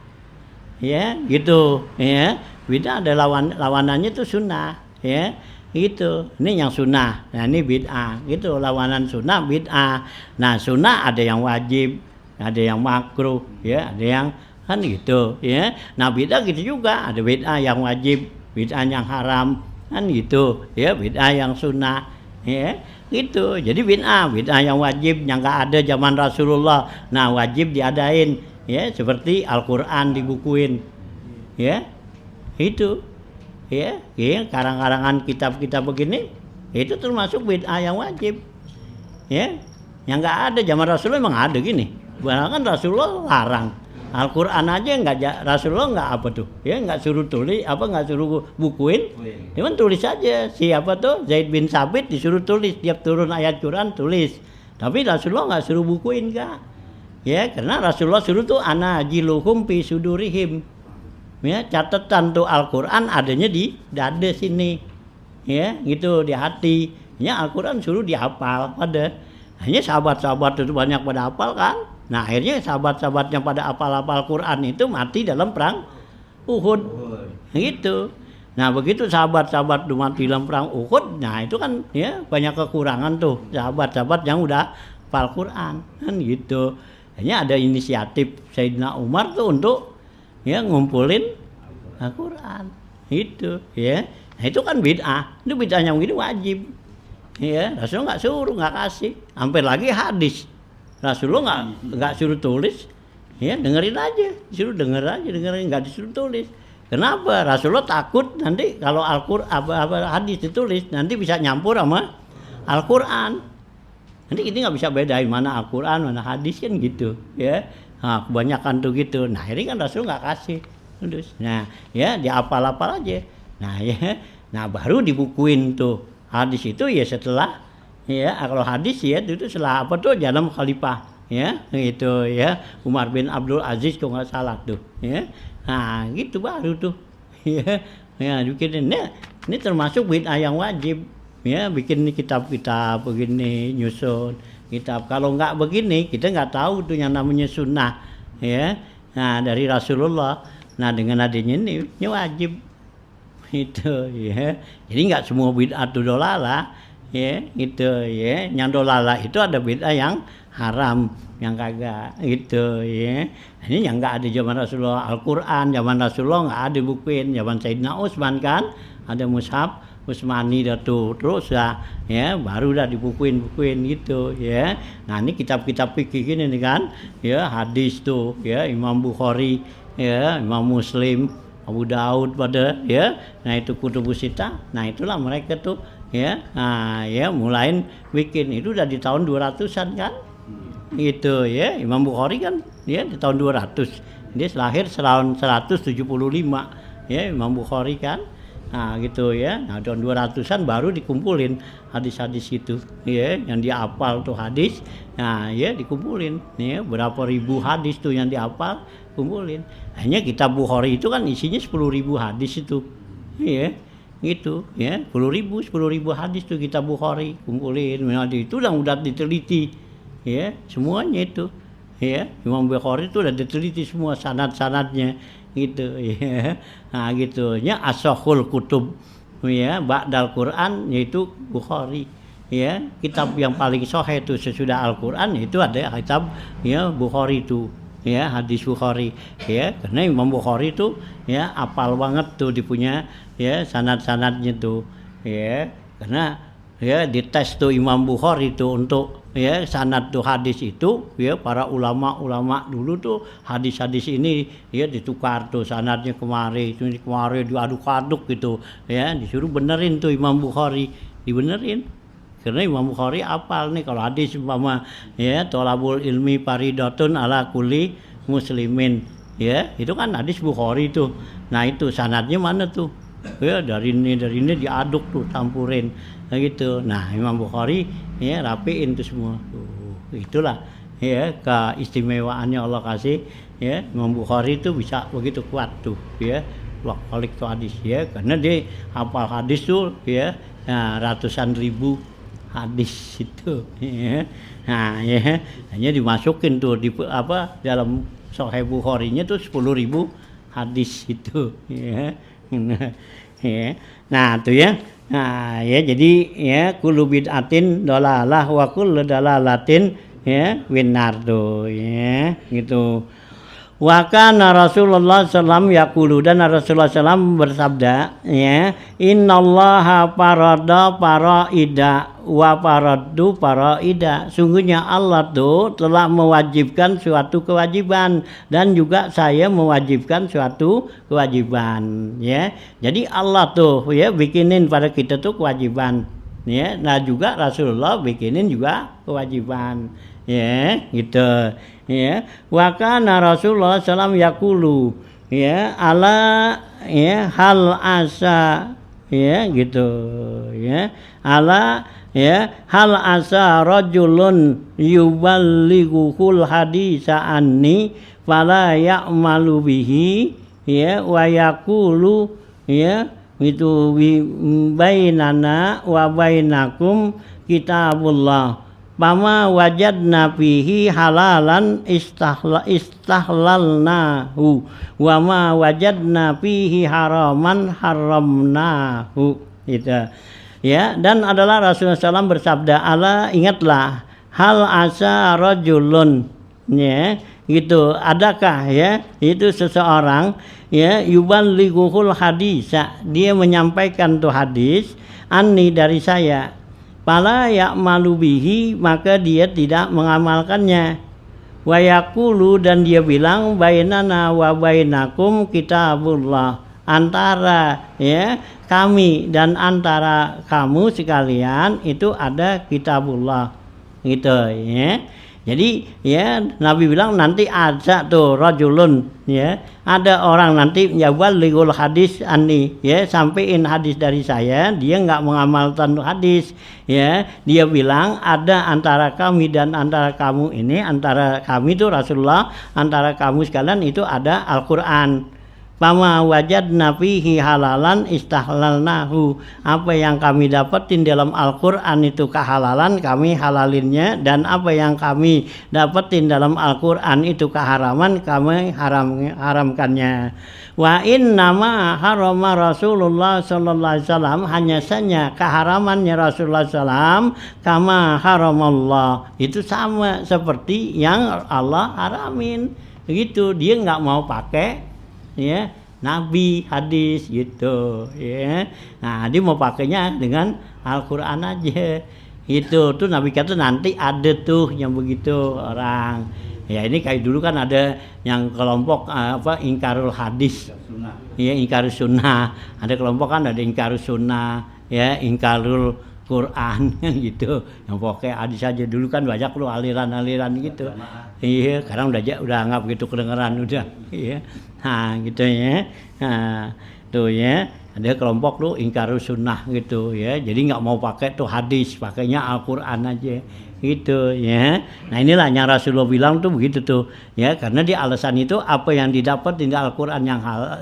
ya gitu ya. Bid'ah ada lawanannya tuh sunnah ya gitu. Ini yang sunnah, nah ini bid'ah gitu, lawanan sunnah bid'ah. Nah sunnah ada yang wajib, ada yang makruh ya, ada yang kan gitu ya. Nah bid'ah gitu juga, ada bid'ah yang wajib, bid'ah yang haram kan gitu ya, bid'ah yang sunnah Ya, gitu. Jadi bid'ah yang wajib yang nggak ada zaman Rasulullah. Nah, wajib diadain, ya, seperti Al-Qur'an dibukuin. Ya. Itu. Ya, karang-karangan kitab-kitab begini itu termasuk bid'ah yang wajib. Ya. Yang nggak ada zaman Rasulullah emang ada gini. Bahkan Rasulullah larang. Al-Quran aja Rasulullah nggak apa tuh, ya nggak suruh tulis, nggak suruh bukuin, cuman tulis aja. Siapa tuh Zaid bin Sabit disuruh tulis, tiap turun ayat Quran tulis. Tapi Rasulullah nggak suruh bukuin kak, ya karena Rasulullah suruh tuh ana jiluhum fi sudurihim, ya catatan tuh Al-Quran adanya di dada sini, ya gitu di hati. Ya Al-Quran suruh dihafal pada, hanya sahabat-sahabat itu banyak pada hafal kan. Nah akhirnya sahabat-sahabatnya pada apal-apal Quran itu mati dalam perang Uhud, gitu. Nah begitu sahabat-sahabat mati dalam perang Uhud, nah itu kan ya banyak kekurangan tuh sahabat-sahabat yang udah hafal Quran, kan gitu. Hanya ada inisiatif Sayyidina Umar tuh untuk ya ngumpulin Al-Quran, itu ya. Nah itu kan bid'ah, itu bid'ah yang begini wajib. Ya Rasulullah nggak suruh, nggak kasih, hampir lagi hadis. Rasulullah nggak suruh tulis, ya dengerin aja, disuruh dengerin nggak disuruh tulis. Kenapa? Rasulullah takut nanti kalau Al-Quran hadis ditulis nanti bisa nyampur sama Al-Quran. Nanti kita nggak bisa bedain mana Al-Quran mana hadis kan gitu, ya. Nah, kebanyakan tuh gitu. Nah ini kan Rasulullah nggak kasih, terus. Nah ya diapal-apal aja. Nah ya, nah baru dibukuin tuh hadis itu ya setelah. Ya, kalau hadis ya itu setelah apa tuh dalam khalifah, ya itu ya Umar bin Abdul Aziz kalau nggak salah tuh, ya. Nah gitu baru tuh, ya bikin ini termasuk bid'ah yang wajib, ya bikin kitab-kitab begini nyusun kitab. Kalau nggak begini kita nggak tahu tuh yang namanya sunnah, ya. Nah dari Rasulullah, nah dengan adanya ini wajib, itu ya. Jadi nggak semua bid'ah itu dolalah. Ya gitu ya, yang dolala itu ada bid'ah yang haram, yang kagak gitu ya. Ini yang nggak ada zaman Rasulullah. Al-Quran zaman Rasulullah nggak ada bukuin, zaman Sayyidina Utsman kan ada mushaf Utsmani dah tuh, terus ya baru dah dibukuin gitu ya. Nah ini kitab-kitab fikih gini nih kan, ya hadis tuh ya Imam Bukhari, ya Imam Muslim, Abu Daud pada ya. Nah itu kutubus sittah. Nah itulah mereka tuh ya. Nah ya mulain bikin itu udah di tahun 200-an kan. Gitu ya. Imam Bukhari kan ya di tahun 200. Dia lahir tahun 175 ya Imam Bukhari kan. Nah gitu ya. Nah tahun 200-an baru dikumpulin hadis-hadis itu ya yang dihafal tuh hadis. Nah ya dikumpulin ya berapa ribu hadis tuh yang dihafal kumpulin. Hanya kitab Bukhari itu kan isinya 10.000 hadis itu. Ya. Gitu ya 10.000 hadis tuh kitab Bukhari kumpulin. Nah itu udah diteliti ya semuanya itu ya Imam Bukhari itu udah diteliti semua sanad-sanadnya gitu ya. Nah gitu ya ashahul kutub ya ba'dal Quran yaitu Bukhari ya. Kitab yang paling sahih itu sesudah Al-Quran itu ada kitab ya Bukhari itu ya hadis Bukhari ya karena Imam Bukhari itu ya apal banget tuh dipunya ya sanad-sanadnya tuh ya karena ya dites tuh Imam Bukhari tuh untuk ya sanad tuh hadis itu ya para ulama dulu tuh hadis-hadis ini ya ditukar tuh sanadnya kemari diaduk-aduk gitu ya disuruh benerin tuh Imam Bukhari dibenerin karena Imam Bukhari apal nih kalau hadis umpama ya tolabul ilmi faridatun ala kulli muslimin ya itu kan hadis Bukhari tuh. Nah itu sanadnya mana tuh ya dari ini diaduk tuh campurin nah gitu. Nah Imam Bukhari ya rapiin tuh semua tuh. Itulah ya keistimewaannya Allah kasih ya Imam Bukhari itu bisa begitu kuat tuh ya wakalik tuh hadis ya karena dia hafal hadis tuh ya nah, ratusan ribu hadis itu ya. Nah ya hanya dimasukin tuh di dalam Sahih Bukhari-nya tuh 10.000 hadis itu ya. Ya. Nah tuh ya. Nah ya jadi ya kullu bid'atin dalalah wa kullu dalalatin ya winnar tuh ya gitu. Wa kana Rasulullah sallam yaqulu, dan Rasulullah sallam bersabda, ya, innallaha farada faraida wa faraddu faraida. Sungguhnya Allah tuh telah mewajibkan suatu kewajiban dan juga saya mewajibkan suatu kewajiban, ya. Jadi Allah tuh ya bikinin pada kita tuh kewajiban, ya. Nah juga Rasulullah bikinin juga kewajiban, ya, gitu. Ya, wa kana Rasulullah sallam yaqulu, ya, ala, ya, hal asa, ya, gitu, ya, ala, ya, hal asa rajulun yuballighul hadisa anni fala ya'malu bihi, ya, wa yaqulu, ya, itu bainana wa bainakum kitabullah, pama wajadna fihi halalan istahlalnahu wa ma wajadna fihi haraman haramnahu, gitu. Ya, dan adalah Rasulullah SAW bersabda, ala, ingatlah, hal asa rajulun, ya, gitu, adakah, ya, itu seseorang, ya, yuballighul hadisa, dia menyampaikan tuh hadis, anni, dari saya, fala ya'malu bihi, maka dia tidak mengamalkannya, wa yaqulu, dan dia bilang, bainana wa bainakum kitabullah, antara, ya, kami dan antara kamu sekalian itu ada kitabullah, gitu, ya. Jadi, ya, Nabi bilang nanti ada tuh rajulun, ya, ada orang nanti yuballighul hadis anni, ya, sampein hadis dari saya, dia nggak mengamalkan hadis, ya, dia bilang ada antara kami dan antara kamu ini, antara kami itu Rasulullah, antara kamu sekalian itu ada Al-Qur'an. Pama wajadna fihi halalan istahlalnahu, apa yang kami dapetin dalam Al-Qur'an itu kehalalan, kami halalinnya, dan apa yang kami dapetin dalam Al-Qur'an itu keharaman, kami haramkannya. Wa innama harama Rasulullah sallallahu alaihi wasallam, hanya saja keharamannya Rasulullah sallam kama haramallah, itu sama seperti yang Allah haramin, begitu. Dia nggak mau pakai, ya, Nabi hadis, gitu, ya. Nah, dia mau pakainya dengan Al-Qur'an aja, gitu. Tuh Nabi kata nanti ada tuh yang begitu orang. Ya, ini kayak dulu kan ada yang kelompok ingkarul hadis, ya, ingkarus sunnah. Ada kelompok kan ada ingkarus sunnah, ya, ingkarul Quran, gitu. Yang pokoknya hadis aja. Dulu kan banyak loh aliran-aliran gitu. Iya, sekarang udah nggak begitu kedengeran, udah, iya. Nah, gitu, ya. Nah, tuh, ya, ada kelompok tuh ingkarus sunnah, gitu, ya. Jadi nggak mau pakai tuh hadis, pakainya Al-Qur'an aja, gitu, ya. Nah, inilah yang Rasulullah bilang tuh begitu tuh, ya, karena di alasan itu apa yang didapat di Al-Qur'an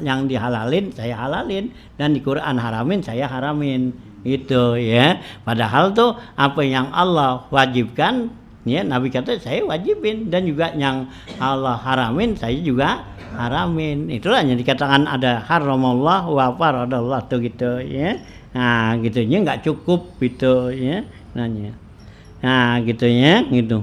yang dihalalin saya halalin, dan di Quran haramin saya haramin, gitu, ya. Padahal tuh apa yang Allah wajibkan, ya, Nabi kata saya wajibin, dan juga yang Allah haramin saya juga haramin. Itulah yang dikatakan ada haramallah wa faradallah tuh, gitu, ya. Nah, gitunya nggak cukup, gitu, ya, nanya. Nah, gitu, ya, gitu.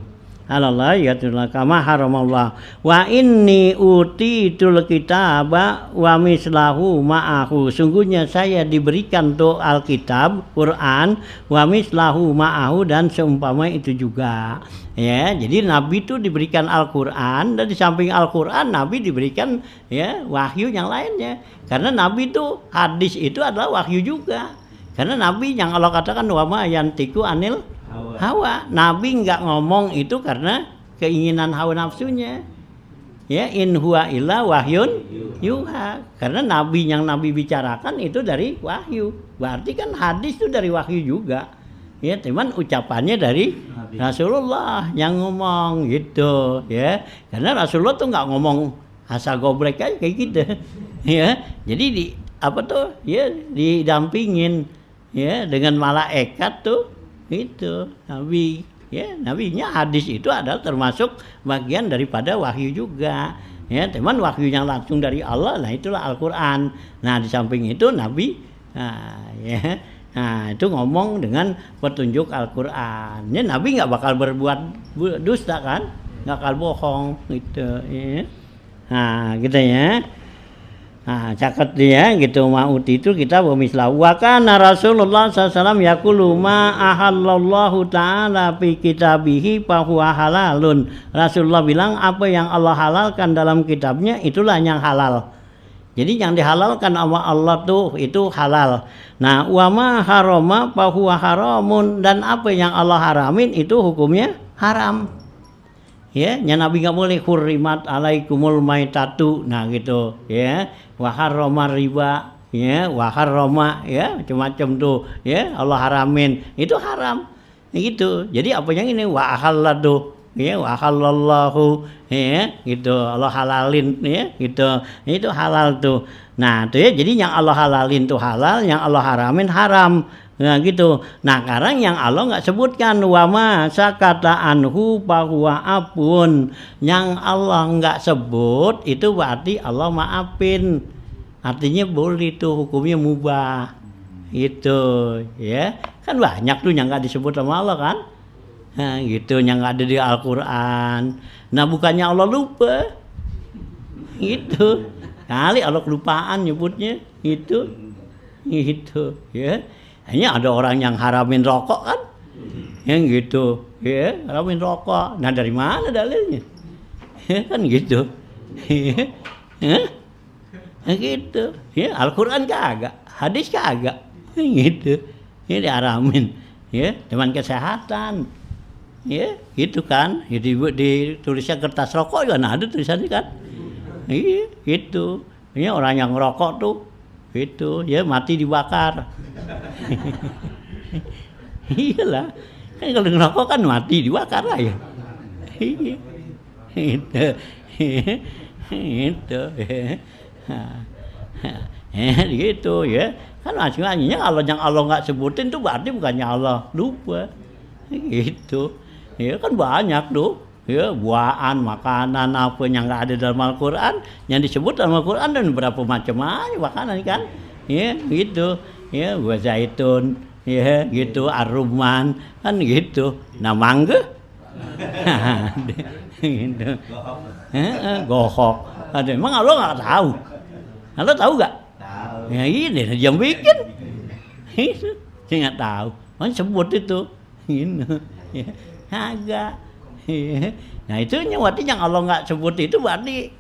Allah ya kama haramallah wa inni utitul kitaba wa mislahu ma'ahu, sungguhnya saya diberikan tuh Alkitab Quran wa mislahu ma'ahu, dan seumpama itu juga, ya. Jadi Nabi itu diberikan Al-Qur'an, dan di samping Al-Qur'an Nabi diberikan, ya, wahyu yang lainnya, karena Nabi itu hadis itu adalah wahyu juga, karena Nabi yang Allah katakan wa ma yantiqu anil hawa, Nabi nggak ngomong itu karena keinginan hawa nafsunya, ya, in huwa illa wahyun yuha, karena Nabi yang Nabi bicarakan itu dari wahyu, berarti kan hadis itu dari wahyu juga, ya, cuman ucapannya dari Rasulullah yang ngomong, gitu, ya, karena Rasulullah tuh nggak ngomong asal goblek aja kayak gitu, ya. Jadi ya, didampingin, ya, dengan malaikat tuh, itu Nabi, ya. Nabinya hadis itu adalah termasuk bagian daripada wahyu juga, ya, teman wahyu yang langsung dari Allah, nah itulah Al-Qur'an. Nah, di samping itu Nabi, nah, ya, nah, itu ngomong dengan petunjuk Al-Qur'an, ya. Nabi nggak bakal berbuat dusta kan, nggak bakal bohong, gitu, ya. Nah, gitu ya. Nah, caket dia gitu ma'uti itu kita bermislah. Wa kana Rasulullah SAW yaqulu ma ahallallahu ta'ala fi kitabihi fa huwa halalun. Rasulullah bilang apa yang Allah halalkan dalam kitabnya itulah yang halal. Jadi yang dihalalkan sama Allah tuh itu halal. Nah, wa ma harama fa huwa haramun, dan apa yang Allah haramin itu hukumnya haram. Ya, yang Nabi nggak boleh hurrimat alaikumul maitatu, nah gitu ya, wa harrama riba, ya, wa harrama, ya, macam-macam tuh, ya, Allah haramin, itu haram, gitu. Jadi apa yang ini wa ahallatu, ya, wa halallahu, ya, gitu, Allah halalin, ya, gitu, itu halal tuh. Nah, tuh ya, jadi yang Allah halalin tuh halal, yang Allah haramin haram. Nah gitu. Nah sekarang yang Allah nggak sebutkan wama sakata anhu bahwa apun, yang Allah nggak sebut itu berarti Allah maafin. Artinya boleh tuh, hukumnya mubah. Itu ya. Kan banyak tuh yang nggak disebut sama Allah kan. Nah gitu, yang nggak ada di Al-Quran. Nah bukannya Allah lupa. Gitu. Kali Allah kelupaan nyebutnya itu. Gitu ya. Hanya ada orang yang haramin rokok kan, yang gitu, ya, haramin rokok. Nah dari mana dalilnya? Ya, kan gitu, ya, gitu. Ya, Al-Quran kagak, hadis kagak, gitu. Ini diharamin, ya, cuman kesehatan, ya, gitu kan. Jadi ditulisnya kertas rokok juga ada tulisannya kan, iya, gitu. Ini orang yang ngerokok tuh. Itu ya mati dibakar. Iyalah, kan kalau ngerokok kan mati dibakar lah ya. Itu gitu ya. Kan maksudnya kalau yang Allah nggak sebutin tuh berarti bukannya Allah lupa. Gitu ya, kan banyak tuh ya, buahan, makanan apa yang nggak ada dalam Al-Quran, yang disebut dalam Al-Quran dan berapa macam aja makanan kan, ya gitu, ya buah zaitun, ya gitu, ar-rumman kan gitu, nah mangga, gitu, gohok, ada emang Allah nggak tahu, Allah tahu nggak? Ya ini dia bikin, itu saya nggak tahu, kan sebut itu, gitu, ya agak. Nah itu berarti yang Allah nggak sebut itu berarti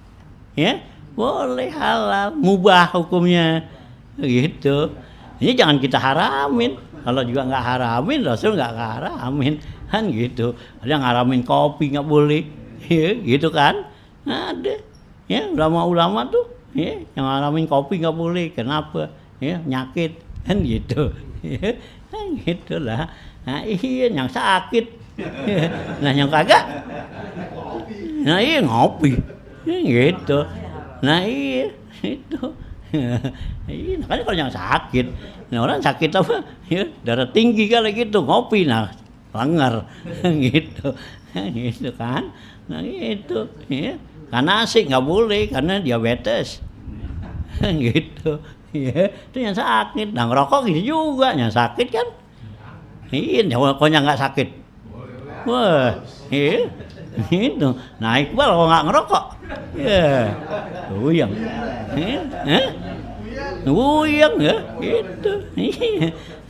ya boleh halal, mubah hukumnya gitu. Ini jangan kita haramin. Kalau juga nggak haramin, Rasul nggak haramin kan gitu. Ada yang haramin kopi nggak boleh, ya, gitu kan? Ada ya ulama-ulama tuh ya, yang haramin kopi nggak boleh. Kenapa? Ya nyakit kan gitu. Ya, kan gitulah. Nah iya yang sakit. Nah yang kagak, nah iya ngopi, gitu. Nah iya itu, iya makanya kalau yang sakit, nah orang sakit apa, ya darah tinggi kali gitu ngopi, nah langar, gitu, gitu kan. Nah itu, ya karena asik nggak boleh karena diabetes, gitu. Ya itu yang sakit, nah ngerokok gitu juga, yang sakit kan, iya kok yang nggak sakit. Wah, iya, itu. Nah Iqbal kalau nggak ngerokok, ya, uyang, uyang ya, itu,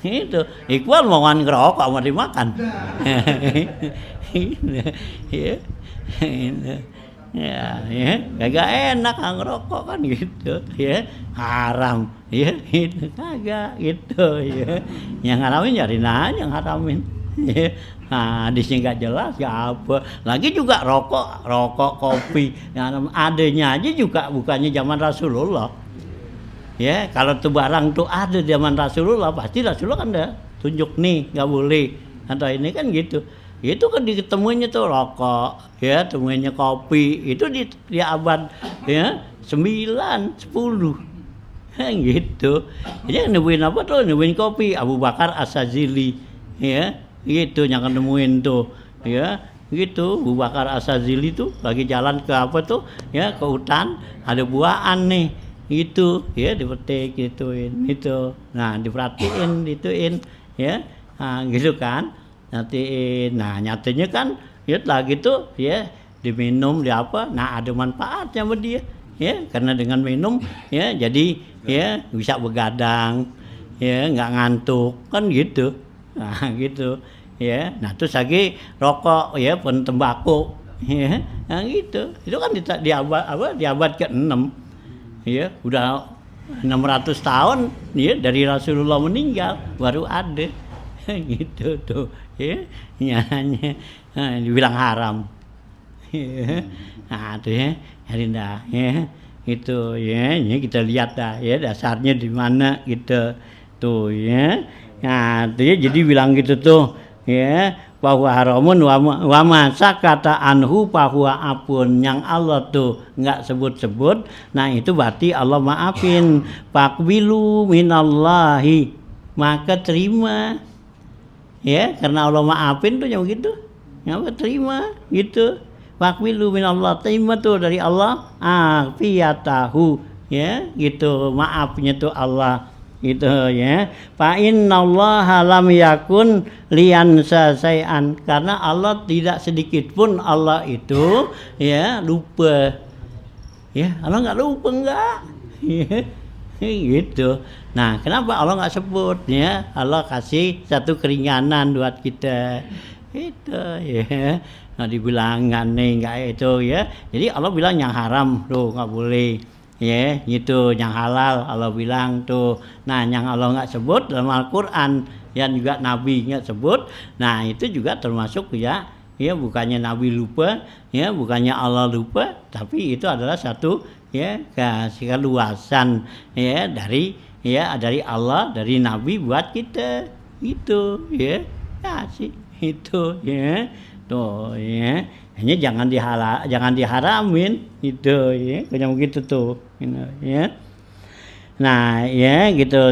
itu. Iqbal mau ngerokok mau dimakan, ya, kagak enak ngerokok kan gitu, ya, haram, ya, itu kagak gitu, ya, yang haramin nyari nanya yang haramin. Nah, hadisnya nggak jelas, nggak apa. Lagi juga rokok, kopi, yang adanya aja juga bukannya zaman Rasulullah. Ya, kalau tuh barang tuh ada zaman Rasulullah, pasti Rasulullah kan dah tunjuk nih, nggak boleh. Atau ini kan gitu. Itu kan ditemuinya tuh rokok, ya, temuinya kopi, itu di abad ya 9, 10. Gitu. Jadi nemuin apa tuh? Nemuin kopi, Abu Bakar As-Sazili, ya. Gitu yang nemuin tuh ya, gitu Abu Bakar As-Sazili tuh lagi jalan ke apa tuh ya, ke hutan, ada buahan nih gitu ya, dipetik gituin itu, nah diperhatiin dituin ya, nah gitu kan, nantiin, nah nyatanya kan ya lagi tuh ya diminum, di apa, nah ada manfaatnya buat dia, ya, karena dengan minum, ya, jadi ya bisa begadang, ya, nggak ngantuk, kan gitu, nah gitu, ya, nah terus lagi rokok, ya, pun tembakau, ya, nah gitu, itu kan di abad ke-6, ya, udah 600 tahun, ya, dari Rasulullah meninggal baru ada, gitu tuh, ya, nyanya, nah, dibilang haram. Nah, tuh ya, Herinda, ya, itu ya, ini kita lihat dah, ya, dasarnya di mana gitu, tuh ya, nah, tuh ya, jadi bilang gitu tuh, ya, bahwa haramun wa masa kata anhu bahwa apun yang Allah tuh nggak sebut-sebut, nah itu berarti Allah maafin, fakbilu minallahi, maka terima, ya, karena Allah maafin tuh yang begitu, apa terima gitu. Fakbilu minallah, terima tuh dari Allah, afiyatahu, ya, gitu, maafnya tuh Allah, gitu, ya. Fa innallaha lam yakun liyansa syai'an, karena Allah tidak sedikit pun Allah itu, ya, lupa, ya, Allah nggak lupa, enggak, ya, gitu. Nah, kenapa Allah nggak sebut, ya, Allah kasih satu keringanan buat kita, itu, ya. Nah, dibilang nggak itu, ya, jadi Allah bilang yang haram tuh nggak boleh, ya, gitu, yang halal Allah bilang tuh, nah yang Allah nggak sebut dalam Al-Quran, yang juga Nabi nggak sebut, nah itu juga termasuk, ya, ya, bukannya Nabi lupa, ya, bukannya Allah lupa, tapi itu adalah satu, ya, kasih luasan, ya, dari, ya, dari Allah, dari Nabi buat kita, itu, ya, kasih itu, ya. Tuh, ya, hanya jangan diharamin, gitu, ya, kayak begitu tuh, ya. Nah, ya, gitu.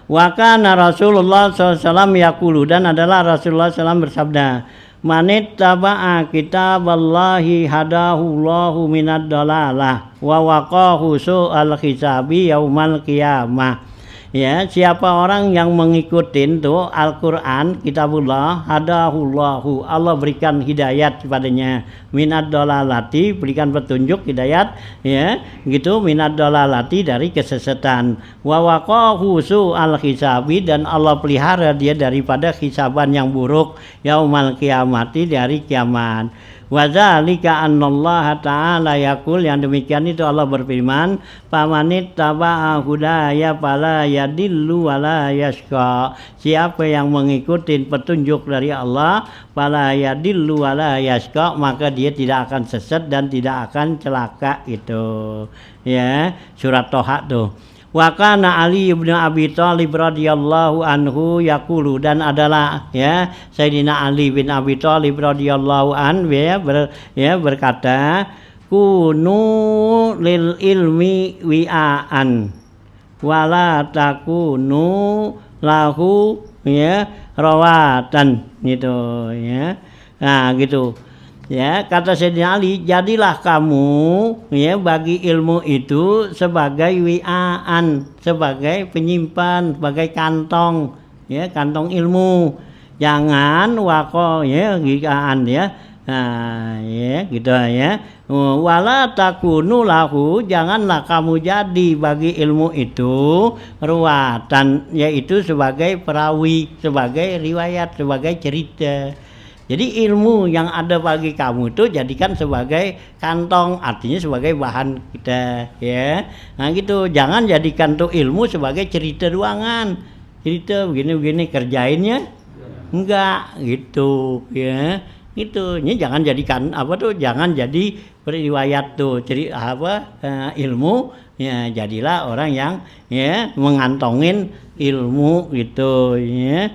Wa kana Rasulullah SAW yaqulu, dan adalah Rasulullah SAW bersabda, manit taba'a kitaballahi hadahullahu minad dalalah wa waqahu su'al hisabi yaumal qiyamah. Ya, siapa orang yang mengikutin tuh Al-Quran, kitabullah, hadahullahu, Allah berikan hidayat kepadanya, minad dolalati, berikan petunjuk, hidayat, ya, gitu, minad dolalati, dari kesesatan, wa waqahu su'al hisabi, dan Allah pelihara dia daripada hisaban yang buruk, yaumal qiyamati, dari kiamat. Wa dzalika annallaha ta'ala yaqul, yang demikian itu Allah berfirman, famanit taba'a hudaya fala yadillu wala yashqa, siapa yang mengikuti petunjuk dari Allah, fala yadillu wala yashqa, maka dia tidak akan sesat dan tidak akan celaka, itu, ya, surat Toha tuh. Wa kana Ali bin Abi Thalib radhiyallahu anhu yaqulu, dan adalah, ya, Sayyidina Ali bin Abi Thalib radhiyallahu anhu, ya, berkata, kunu lil ilmi wi'an wala takunu lahu, ya, rawatan, gitu, ya. Nah, gitu. Ya, kata Sayyidina Ali, jadilah kamu, ya, bagi ilmu itu sebagai wi'an, sebagai penyimpan, sebagai kantong, ya, kantong ilmu. Jangan wako, ya, gigaan, ya. Nah, ya, gitu, ya. Wala takunu lahu, janganlah kamu jadi bagi ilmu itu ruwatan, yaitu sebagai perawi, sebagai riwayat, sebagai cerita. Jadi ilmu yang ada bagi kamu itu jadikan sebagai kantong, artinya sebagai bahan kita, ya. Nah, gitu, jangan jadikan tuh ilmu sebagai cerita doangan, cerita begini-begini, kerjainnya enggak, gitu, ya. Gitu, ini jangan jadikan apa tuh, jangan jadi periwayat tuh, ilmu, ya, jadilah orang yang, ya, mengantongin ilmu, gitu, ya.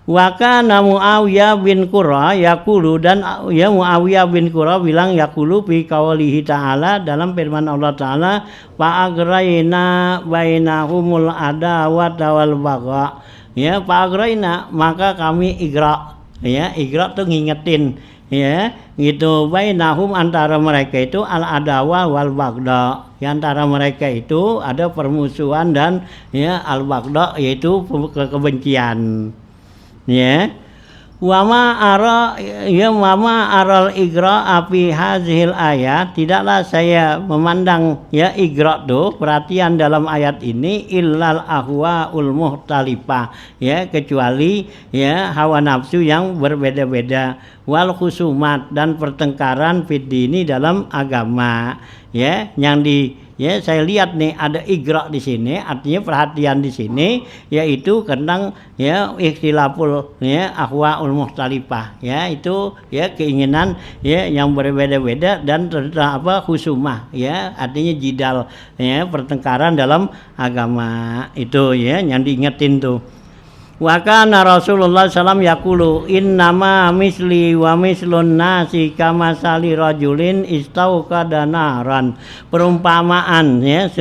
Wa kana Muawiyah bin Qurra yaqulu, dan, ya, Muawiyah bin Qurra bilang, yaqulu fi qaulihi ta'ala, dalam firman Allah Ta'ala, fa agraina bainahumul adawata wal bagha, ya, fa agraina, maka kami igra, ya, igra tuh ngingetin, ya, gitu, bainahum, antara mereka itu al adawa wal bagda, di antara mereka itu ada permusuhan dan, ya, al bagda, yaitu kebencian, ya. Wama aral igra api hazil ayat, tidaklah saya memandang ya igra tuh perhatian dalam ayat ini illal ahwaul muhtalifah, ya kecuali ya hawa nafsu yang berbeda-beda, wal khusumat dan pertengkaran fid dini dalam agama, ya yang saya lihat nih ada igra di sini, artinya perhatian di sini, yaitu tentang ya ikhtilaful ya ahwaul mukhtalifah, ya itu ya keinginan ya yang berbeda-beda dan tentang khusumah, ya artinya jidal, ya pertengkaran dalam agama itu ya yang diingetin tuh. Wa kana Rasulullah sallam yaqulu innama misli wa mislun nasi kama sali rajulin istauqada naran. Perumpamaan ya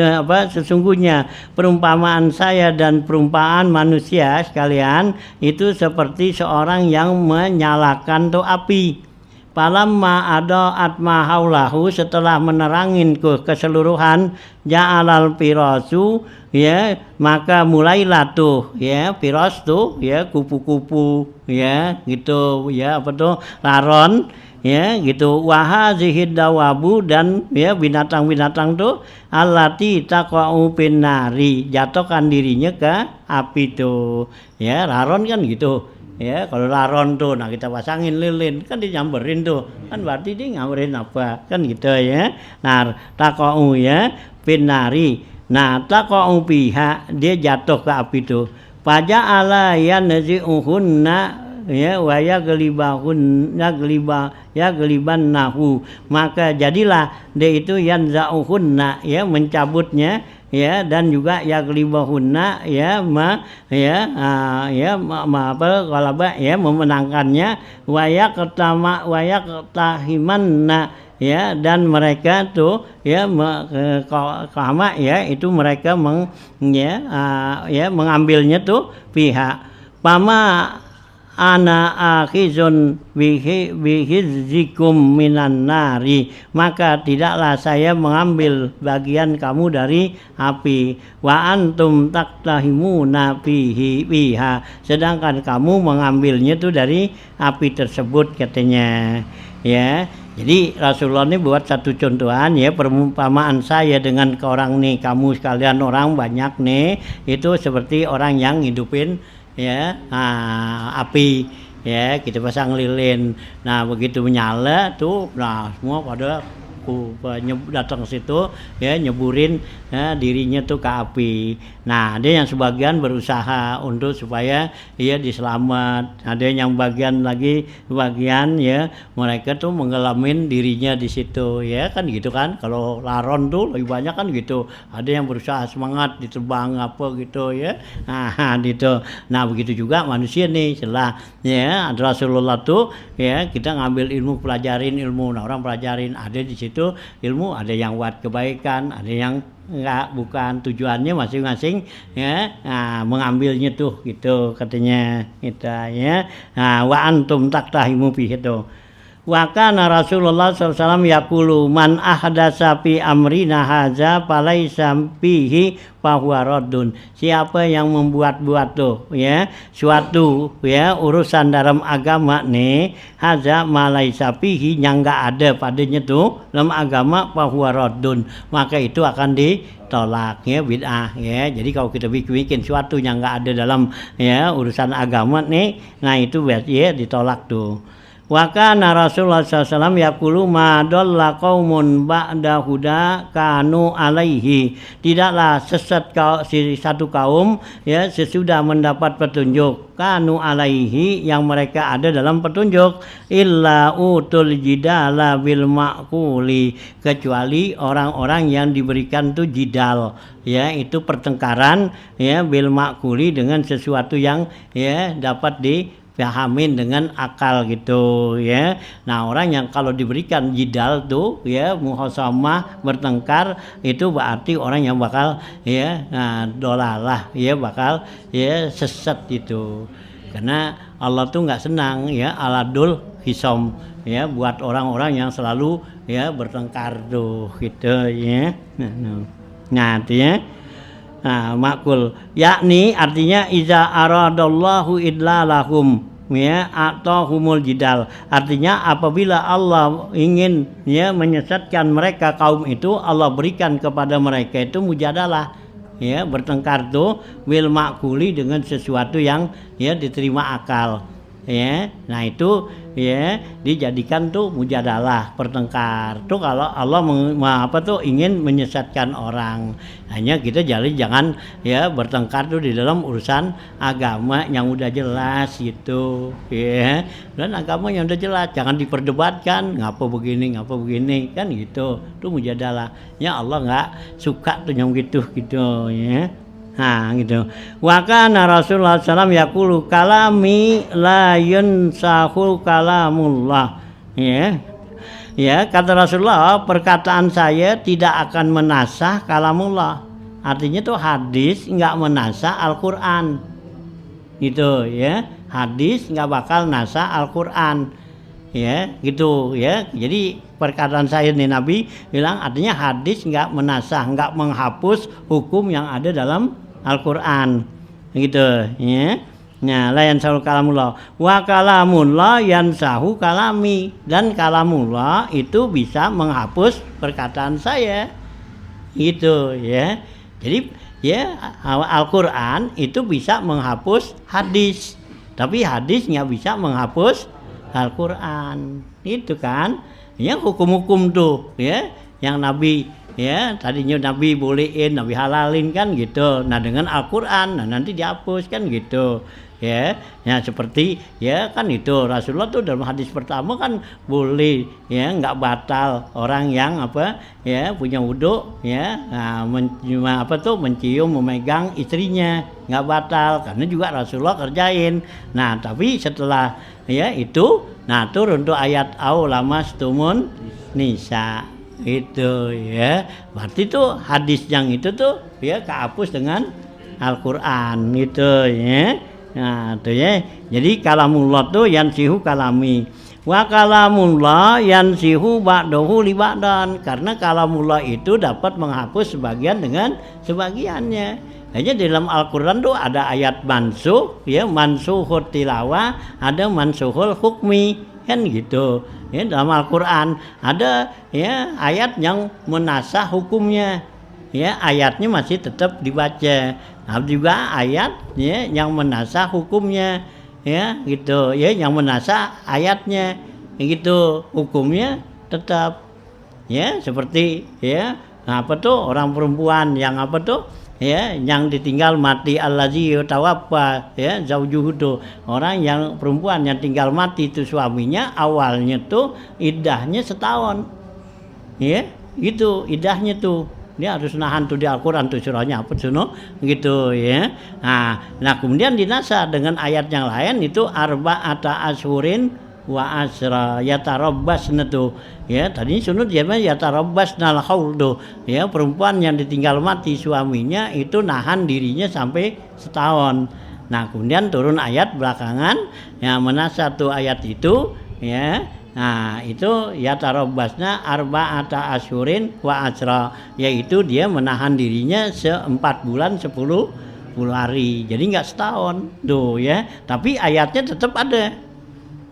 sesungguhnya perumpamaan saya dan perumpamaan manusia sekalian itu seperti seorang yang menyalakan tuh api. Palamma ada atma haulahu, setelah menerangin ke keseluruhan, ja'alal pirasu ya maka mulailah tuh ya piras tuh ya kupu-kupu ya gitu ya laron ya gitu, wahazihid dawabu dan ya binatang-binatang tuh allati taqa'u pinnari, jatuhkan dirinya ke api tuh ya, laron kan gitu. Ya, kalau laron tuh, nah kita pasangin lilin, kan dinyamberin tuh, kan berarti dia nyamberin apa, kan gitu ya. Nah, taqa'u ya, pinnari. Nah, taqa'u biha, dia jatuh ke api tuh. Faja'ala yanzi'uhunna ya wa yagliban nahu, maka jadilah dia itu yanza'uhunna ya mencabutnya ya, dan juga yaglibahunna ya memenangkannya, wayaqtahimanna ya, dan mereka tuh ya kama ya itu mereka mengambilnya tuh pihak pama ana akhizun bihizzikum minan nari, maka tidaklah saya mengambil bagian kamu dari api, wa antum taktahimuna biha, sedangkan kamu mengambilnya tuh dari api tersebut katanya ya. Jadi Rasulullah ini buat satu contohan ya, perumpamaan saya dengan ke orang nih, kamu sekalian orang banyak nih, itu seperti orang yang ngidupin ya api ya, kita pasang lilin, nah begitu menyala tuh, nah semua pada datang ke situ ya, nyeburin ya, dirinya tuh ke api. Nah ada yang sebagian berusaha untuk supaya dia diselamat, ada yang bagian ya mereka tuh menggelamin dirinya di situ ya, kan gitu kan. Kalau laron tuh lebih banyak kan gitu, ada yang berusaha semangat diterbang apa gitu ya, nah gitu. Nah begitu juga manusia nih, setelah ya Rasulullah tuh ya kita ngambil ilmu, pelajarin ilmu, nah orang pelajarin, ada di situ ilmu, ada yang buat kebaikan, ada yang enggak, bukan, tujuannya masing-masing ya, nah, mengambilnya tuh gitu katanya kita ya. Nah, wa antum taktahimu fi itu. Wa kana Rasulullah sallallahu alaihi wasallam yaqulu man ahdatsa fi amrina hadza falaisa fihi fahuwa raddun. Siapa yang membuat-buat tuh ya suatu ya urusan dalam agama nih, hadza malaisa fihi, yang enggak ada padanya tuh dalam agama, fahuwa raddun, maka itu akan ditolak ya, bid'ah ya. Jadi kalau kita bikin suatu yang enggak ada dalam ya urusan agama nih, nah itu berarti ya ditolak tuh. Wa kana Rasulullah sallallahu alaihi wasallam yaqulu ma dalla qaumun ba'da huda kanu alaihi, tidaklah sesat satu kaum ya sesudah mendapat petunjuk, kanu alaihi, yang mereka ada dalam petunjuk, illa utul jidala bil ma'quli, kecuali orang-orang yang diberikan tuh jidal ya, itu pertengkaran ya, bil ma'quli, dengan sesuatu yang ya dapat dipahamin dengan akal gitu ya. Nah orang yang kalau diberikan jidal tuh ya, muhasamah, bertengkar, itu berarti orang yang bakal ya dolalah ya, bakal ya sesat gitu. Karena Allah tuh nggak senang ya aladul hisom ya, buat orang-orang yang selalu ya bertengkar tuh gitu ya. Nah artinya makul yakni artinya iza aradallahu idlalahum ya atau humul jidal. Artinya apabila Allah ingin ya menyesatkan mereka kaum itu, Allah berikan kepada mereka itu mujadalah, ya bertengkar tuh bil makuli dengan sesuatu yang ya diterima akal, ya. Nah itu ya dijadikan tuh mujadalah, bertengkar tuh kalau Allah ingin menyesatkan orang. Hanya kita jangan ya bertengkar tuh di dalam urusan agama yang udah jelas gitu, ya. Dan agama yang udah jelas jangan diperdebatkan ngapa begini kan gitu. Tuh mujadalah. Ya Allah nggak suka tuh yang gitu ya. Nah gitu. Wa kana Rasulullah sallallahu alaihi wasallam yaqulu kalami la yunsahul kalamullah. Ya. Ya, kata Rasulullah, perkataan saya tidak akan menasah kalamullah. Artinya tuh hadis enggak menasah Al-Qur'an. Gitu ya. Hadis enggak bakal nasah Al-Qur'an. Ya, gitu ya. Jadi perkataan saya nih Nabi bilang artinya hadis enggak menasah, enggak menghapus hukum yang ada dalam Al-Qur'an. Gitu ya. Nah, la yansahu kalamullah wa kalamullah yansahu kalami, dan kalamullah itu bisa menghapus perkataan saya. Gitu ya. Jadi ya Al-Qur'an itu bisa menghapus hadis. Tapi hadis enggak bisa menghapus Al-Qur'an. Itu kan yang hukum-hukum tuh ya yang Nabi ya tadinya Nabi bolehin, Nabi halalin kan gitu. Nah dengan Al-Qur'an nanti dihapus kan gitu. Ya seperti ya kan itu Rasulullah tuh dalam hadis pertama kan boleh ya nggak batal orang yang ya punya wudu ya mencium memegang istrinya nggak batal karena juga Rasulullah kerjain. Nah tapi setelah ya itu turun tuh ayat aulamastummun nisa itu ya, berarti tuh hadis yang itu tuh ya kehapus dengan Al-Qur'an gitu ya. Nah tuh ya, jadi kalamullah tuh yansihu kalami wa kalamullah yansihu ba'dahu li ba'dan, karena kalamullah itu dapat menghapus sebagian dengan sebagiannya. Hanya dalam Al-Qur'an tuh ada ayat mansuh ya, mansuhut tilawah, ada mansuhul hukmi kan gitu. Ya dalam Al-Qur'an ada ya ayat yang menasah hukumnya. Ya ayatnya masih tetap dibaca. Nah, juga ayat ya yang menasah hukumnya ya gitu ya, yang menasah ayatnya gitu, hukumnya tetap ya seperti ya orang perempuan yang ya yang ditinggal mati allazi tawaffa ya zaujuhu tuh, orang yang perempuan yang tinggal mati itu suaminya, awalnya tuh iddahnya setahun ya gitu iddahnya tuh. Dia harus nahan tuh di Al-Qur'an tuh surahnya apa suno gitu ya. Nah kemudian dinasah dengan ayat yang lain itu arba'ata ashurin wa asra yatarabbasna tuh ya, tadi sunut ya yatarabbasnal haul tuh ya, perempuan yang ditinggal mati suaminya itu nahan dirinya sampai setahun. Nah kemudian turun ayat belakangan yang menasah tuh ayat itu ya. Nah itu yatarabbasna arba'ata ashurin wa asra, yaitu dia menahan dirinya 4 bulan 10 hari, jadi enggak setahun tuh ya, tapi ayatnya tetap ada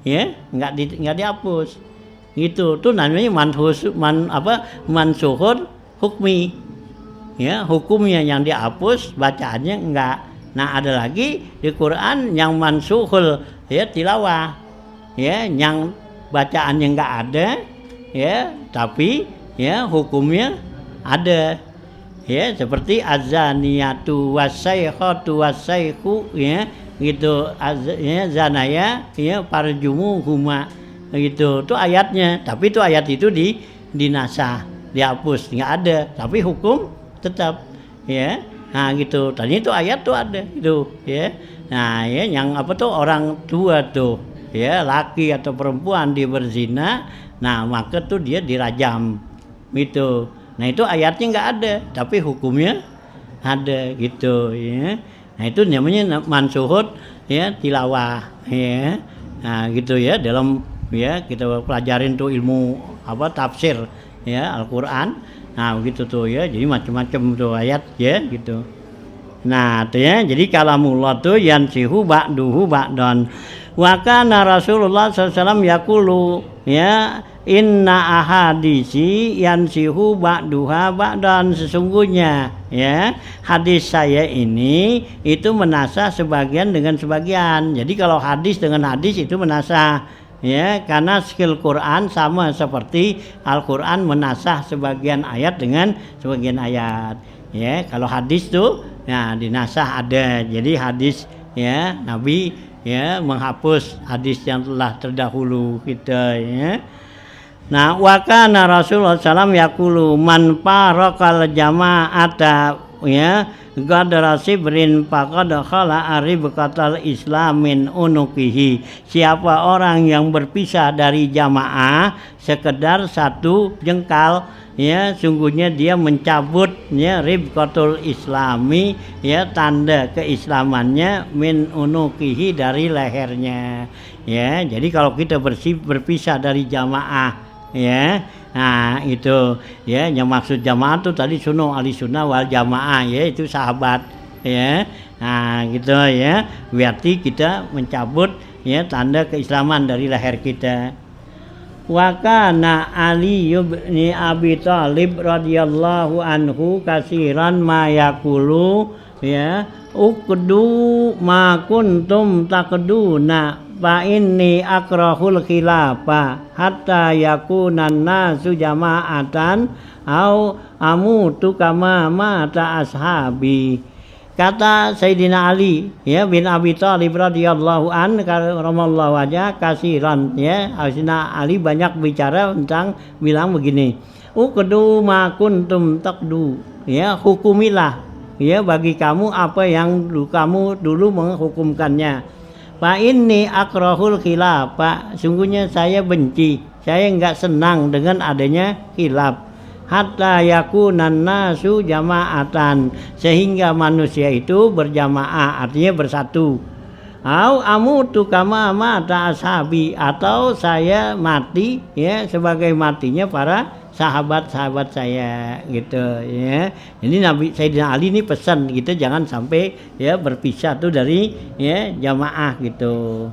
ya, enggak dihapus gitu. Tuh namanya mansuhun hukmi ya, hukumnya yang dihapus, bacaannya enggak. Nah ada lagi di Quran yang mansuhul ya tilawah ya, yang bacaannya enggak ada ya, tapi ya hukumnya ada ya, seperti azaniyatu wasyaikhatu wasyaikhu ya gitu, ya zanaya ya farjumuhuma gitu. Itu ayatnya, tapi itu ayat itu dinasah, dihapus, enggak ada, tapi hukum tetap ya. Nah gitu, tadi itu ayat tuh ada itu ya. Nah ya yang orang tua tuh ya, laki atau perempuan dia berzina, nah maka tuh dia dirajam gitu. Nah itu ayatnya nggak ada, tapi hukumnya ada gitu ya. Nah itu namanya mansuhut ya tilawah ya. Nah gitu ya, dalam ya kita pelajarin tuh ilmu tafsir ya Al-Qur'an. Nah begitu tuh ya, jadi macam-macam tuh ayat ya gitu. Nah tuh ya, jadi kalamullah tuh yansihu ba'duhu ba'dan Wa kana Rasulullah sallallahu alaihi wasallam yaqulu ya inna ahadisi yansihu ba'duha ba'dan, sesungguhnya ya hadis saya ini itu menasah sebagian dengan sebagian. Jadi kalau hadis dengan hadis itu menasah ya, karena skill Quran sama seperti Al-Quran menasah sebagian ayat dengan sebagian ayat ya. Kalau hadis tuh nah dinasah ada, jadi hadis ya Nabi ya menghapus hadis yang telah terdahulu kita ya. Nah, wa kana Rasulullah sallallahu yaqulu man farakal jama'ata ya gadara sibrin faqad khala aribqatal islamin unukihi. Siapa orang yang berpisah dari jamaah sekedar satu jengkal ya, sungguhnya dia mencabut ya ribqatul islami ya, tanda keislamannya min unukihi, dari lehernya ya. Jadi kalau kita berpisah dari jamaah ya, nah itu ya yang maksud jamaah itu tadi ahli sunnah wal jamaah ya, itu sahabat ya. Nah gitu ya, berarti kita mencabut ya tanda keislaman dari leher kita. Wa kana Ali bin Abi Thalib radhiyallahu anhu kasiran ma yaqulu ya uqdu ma kuntum taqduna fa inni akrahul khilafa hatta yakunan nasu jama'atan au amutu kama mata ashabi. Kata Sayyidina Ali ya bin Abi Thalib radhiyallahu an karamallahu wajah kasiran ya, Sayyidina Ali banyak bicara tentang bilang begini, uqdu ma kuntum taqdu ya, hukumilah ya bagi kamu apa yang kamu dulu menghukumkannya. Fa inni akrahul khilafah, sungguhnya saya benci, saya enggak senang dengan adanya khilaf. Hatta yakunan nasu jama'atan, sehingga manusia itu berjamaah, artinya bersatu. Au amutu kama mata ashabi, atau saya mati ya sebagai matinya para sahabat-sahabat saya gitu ya. Jadi Nabi Sayyidina Ali ini pesan gitu, jangan sampai ya berpisah tuh dari ya jamaah gitu.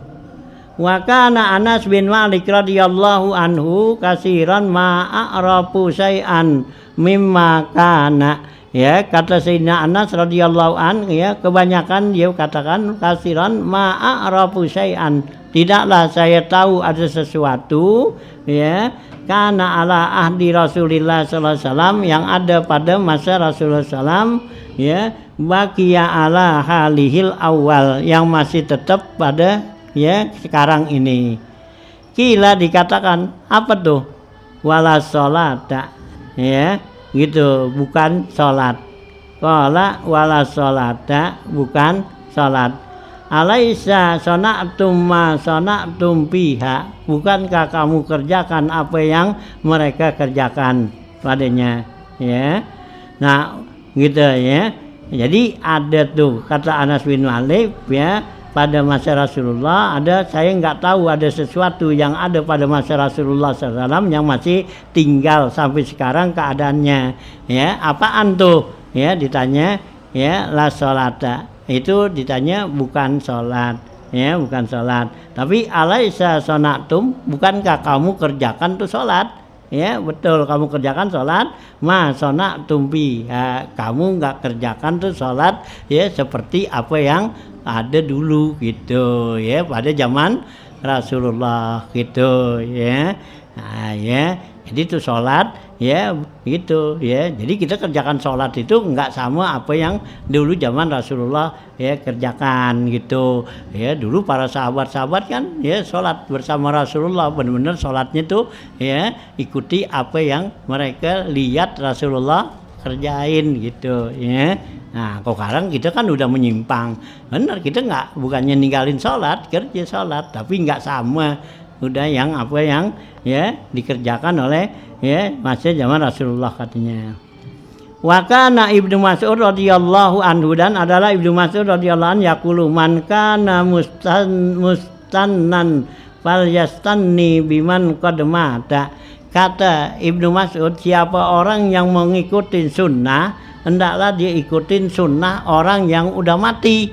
Wa kana Anas bin Malik radhiyallahu anhu kasiran ma a'rafu syai'an mimma kana ya, kata Sayyidina Anas radhiyallahu an ya, kebanyakan dia katakan kasiran ma a'rafu syai'an, tidaklah saya tahu ada sesuatu ya karena ala ahdi Rasulullah sallallahu alaihi wasallam, yang ada pada masa Rasulullah sallam ya, baqiya ala halihil awal, yang masih tetap pada ya sekarang ini. Kila dikatakan apa tuh? Wala sholata ya gitu, bukan sholat. Qala wala sholata, bukan sholat. Alaisa sana'tum ma sana'tum biha, bukankah kamu kerjakan apa yang mereka kerjakan padanya ya. Nah gitu ya. Jadi ada tuh kata Anas bin Malik ya, pada masa Rasulullah ada, saya enggak tahu ada sesuatu yang ada pada masa Rasulullah SAW yang masih tinggal sampai sekarang keadaannya ya. Apaan tuh ya, ditanya ya la sholata, itu ditanya bukan sholat ya, bukan sholat. Tapi alaisa sonatum, bukankah kamu kerjakan tuh sholat ya, betul kamu kerjakan sholat. Ma sonatum bi ya, kamu nggak kerjakan tuh sholat ya seperti apa yang ada dulu gitu ya, pada zaman Rasulullah gitu ya. Nah ya, jadi itu sholat ya gitu ya. Jadi kita kerjakan sholat itu enggak sama apa yang dulu zaman Rasulullah ya kerjakan gitu ya. Dulu para sahabat-sahabat kan ya sholat bersama Rasulullah, benar-benar sholatnya tuh ya ikuti apa yang mereka lihat Rasulullah kerjain gitu ya. Nah kok sekarang kita kan udah menyimpang, benar kita nggak, bukannya ninggalin sholat, kerja sholat, tapi nggak sama udah yang apa yang ya dikerjakan oleh ya masa zaman Rasulullah katanya. Wa kana Ibnu Mas'ud radhiyallahu anhu, dan adalah Ibnu Mas'ud radhiyallahu anhu yaqulu man kana mustannan falyastanni biman qad mata. Kata Ibnu Mas'ud, siapa orang yang mengikuti sunnah, hendaklah dia ikutin sunnah orang yang udah mati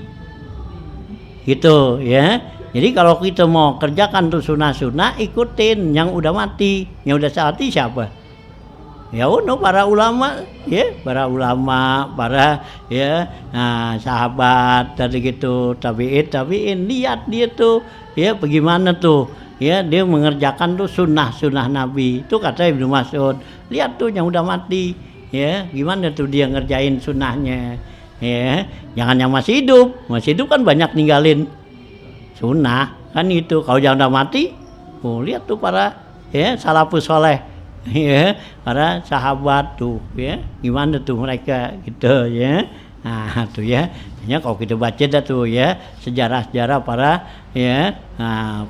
gitu ya. Jadi kalau kita mau kerjakan tuh sunnah-sunnah, ikutin yang udah mati. Yang udah mati siapa? Ya udah para ulama, ya para ulama, para ya sahabat tadi gitu, tabiin lihat dia tuh, ya bagaimana tuh, ya dia mengerjakan tuh sunnah Nabi. Itu kata Ibnu Mas'ud. Lihat tuh yang udah mati, ya gimana tuh dia ngerjain sunnahnya, ya jangan yang masih hidup kan banyak ninggalin sunnah kan itu. Kalau yang udah mati, lihat tuh para ya salafus soleh. Ya, para sahabat tuh ya, gimana tuh mereka gitu ya. Nah, tuh ya. Hanya kalau kita baca dah tuh ya, sejarah-sejarah para ya,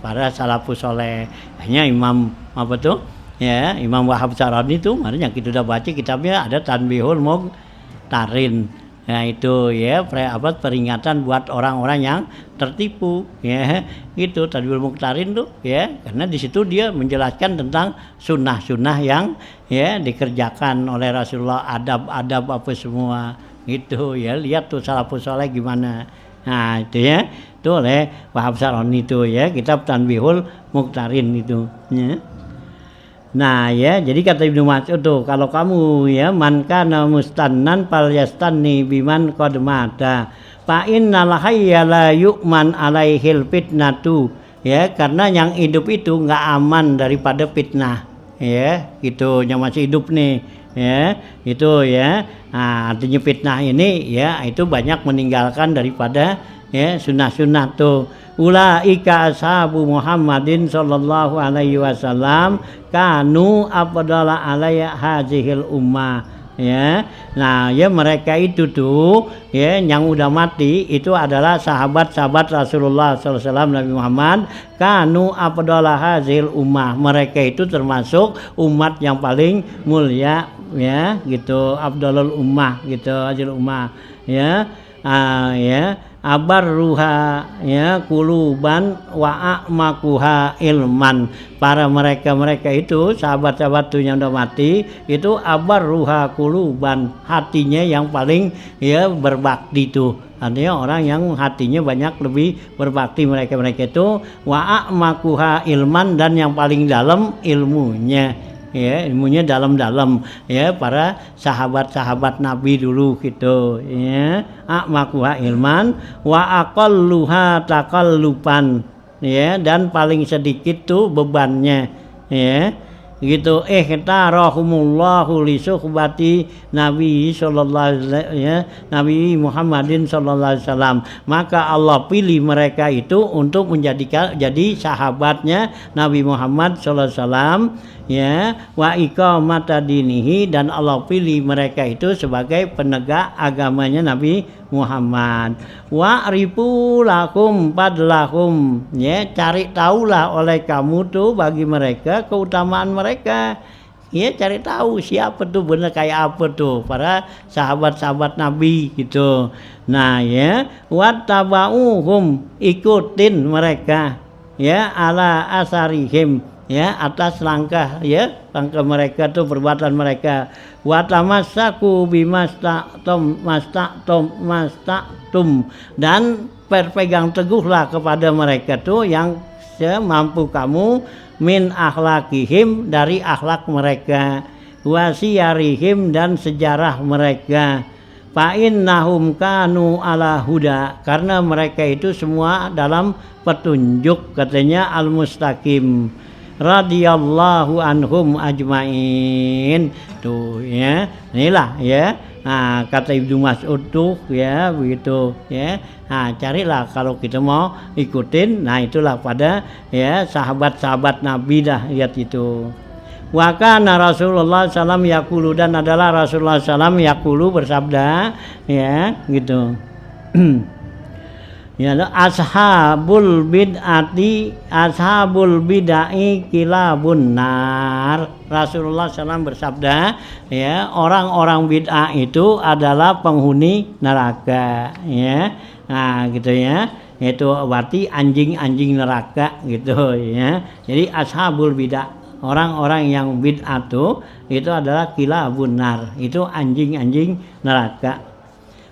para salafus saleh. Hanya Imam apa tuh? Ya, Imam Wahab Syarani tuh, makanya kita udah baca kitabnya ada Tanbihul Muqtarin. Nah itu ya peringatan buat orang-orang yang tertipu ya gitu. Tadbirul Muqtarin tuh ya, karena di situ dia menjelaskan tentang sunnah-sunnah yang ya dikerjakan oleh Rasulullah, adab-adab apa semua gitu ya. Lihat tuh salafus saleh gimana. Nah itu ya, itu oleh Wahab Syarani itu ya, kitab Tanbihul Muqtarin itu ya. Nah ya, jadi kata Ibnu Mas'ud tuh, kalau kamu ya man kana mustannan fal yastanni biman qad mata fa innal hayya la yu'man alaihil fitnatu, ya karena yang hidup itu enggak aman daripada fitnah ya, gitu yang masih hidup nih ya itu ya. Nah, artinya fitnah ini ya itu banyak meninggalkan daripada ya sunnah-sunnah tuh. Ulaika ashabu Muhammadin sallallahu alaihi wasallam kanu afdala alaiha hazihil ummah ya. Nah ya mereka itu tuh ya yang udah mati itu adalah sahabat-sahabat Rasulullah sallallahu alaihi wasallam, Nabi Muhammad. Kanu afdala hazihil ummah, mereka itu termasuk umat yang paling mulia ya gitu, afdalul ummah gitu, hazil ummah ya. Ya abarruha ya kuluban wa a'makuha ilman, para mereka itu sahabat-sahabat tuh yang udah mati itu abarruha kuluban, hatinya yang paling ya berbakti tuh, artinya orang yang hatinya banyak lebih berbakti mereka itu. Wa a'makuha ilman, dan yang paling dalam ilmunya ya, ilmunya dalam-dalam ya, para sahabat-sahabat Nabi dulu gitu ya. A'makuha ilman wa aqalluha taqalluban ya, dan paling sedikit tuh bebannya ya gitu. Ihtarahumullahu li suhbati Nabi sallallahu ya, Nabi Muhammadin sallallahu alaihi wasallam, maka Allah pilih mereka itu untuk menjadikan jadi sahabatnya Nabi Muhammad sallallahu alaihi wasallam ya. Wa iqamata dinihi, dan Allah pilih mereka itu sebagai penegak agamanya Nabi Muhammad. Wa rifu lakum padlahum ya, cari tahulah oleh kamu tuh bagi mereka keutamaan mereka ya, cari tahu siapa tuh benar kayak apa tuh para sahabat-sahabat Nabi gitu. Nah ya, wattaba'uhum, ikutin mereka ya, ala asarihim ya, atas langkah ya, langkah mereka tuh, perbuatan mereka. Wa tamassaku mastatum, dan berpegang teguhlah kepada mereka tuh yang semampu kamu, min akhlakihim, dari akhlak mereka, wasiyarihim, dan sejarah mereka. Fa innahum kanu ala huda, karena mereka itu semua dalam petunjuk, katanya al-mustaqim. Radhiyallahu anhum ajmain tuh ya, inilah ya. Nah kata Ibnu Mas'ud tuh ya begitu ya. Nah carilah kalau kita mau ikutin, nah itulah pada ya sahabat-sahabat Nabi dah, lihat itu. Wa kana Rasulullah sallam yaqulu, dan adalah Rasulullah sallam yaqulu, bersabda ya gitu. Ya, ashabul bid'ati ashabul bid'ai kilabun nar. Rasulullah SAW bersabda ya, orang-orang bid'ah itu adalah penghuni neraka ya. Nah gitu ya, itu berarti anjing-anjing neraka gitu ya. Jadi ashabul bid'ah, orang-orang yang bid'ah itu adalah kilabun nar, itu anjing-anjing neraka.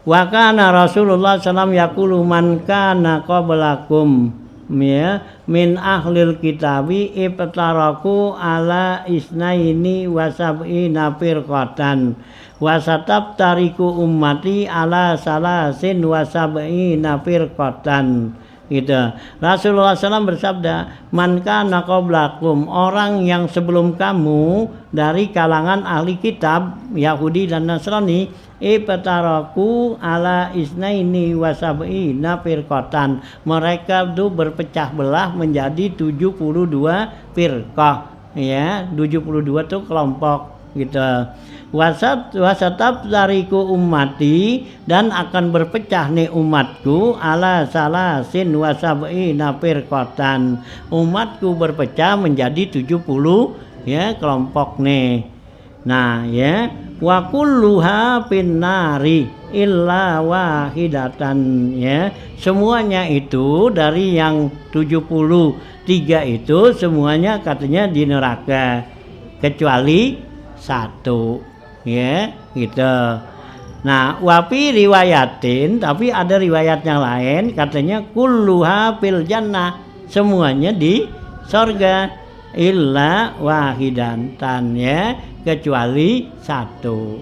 Wa kana Rasulullah sallam yaqulu man kana qablakum ya min ahlil kitabi ibtaraku ala isnaini wa sab'ina firqatan wa satabtariku ummati ala salasin wa sab'ina firqatan gitu. Rasulullah SAW bersabda, man kana qablakum, orang yang sebelum kamu dari kalangan ahli kitab Yahudi dan Nasrani, ibtaraku ala isnaini wa sab'ina firqatan, mereka itu berpecah belah menjadi 72 firqah, ya 72 itu kelompok gitu. Wasatab dariku ummati, dan akan berpecah nih umatku ala salasin wasab'ina firqatan, umatku berpecah menjadi 70 ya kelompok nih. Nah ya, wa kulluha finnari illa wahidatan, ya semuanya itu dari yang 73 itu semuanya katanya di neraka kecuali satu, ya gitu. Nah wafi riwayatin, tapi ada riwayat yang lain katanya kulluha fil jannah, semuanya di sorga illa wahidan, ya kecuali satu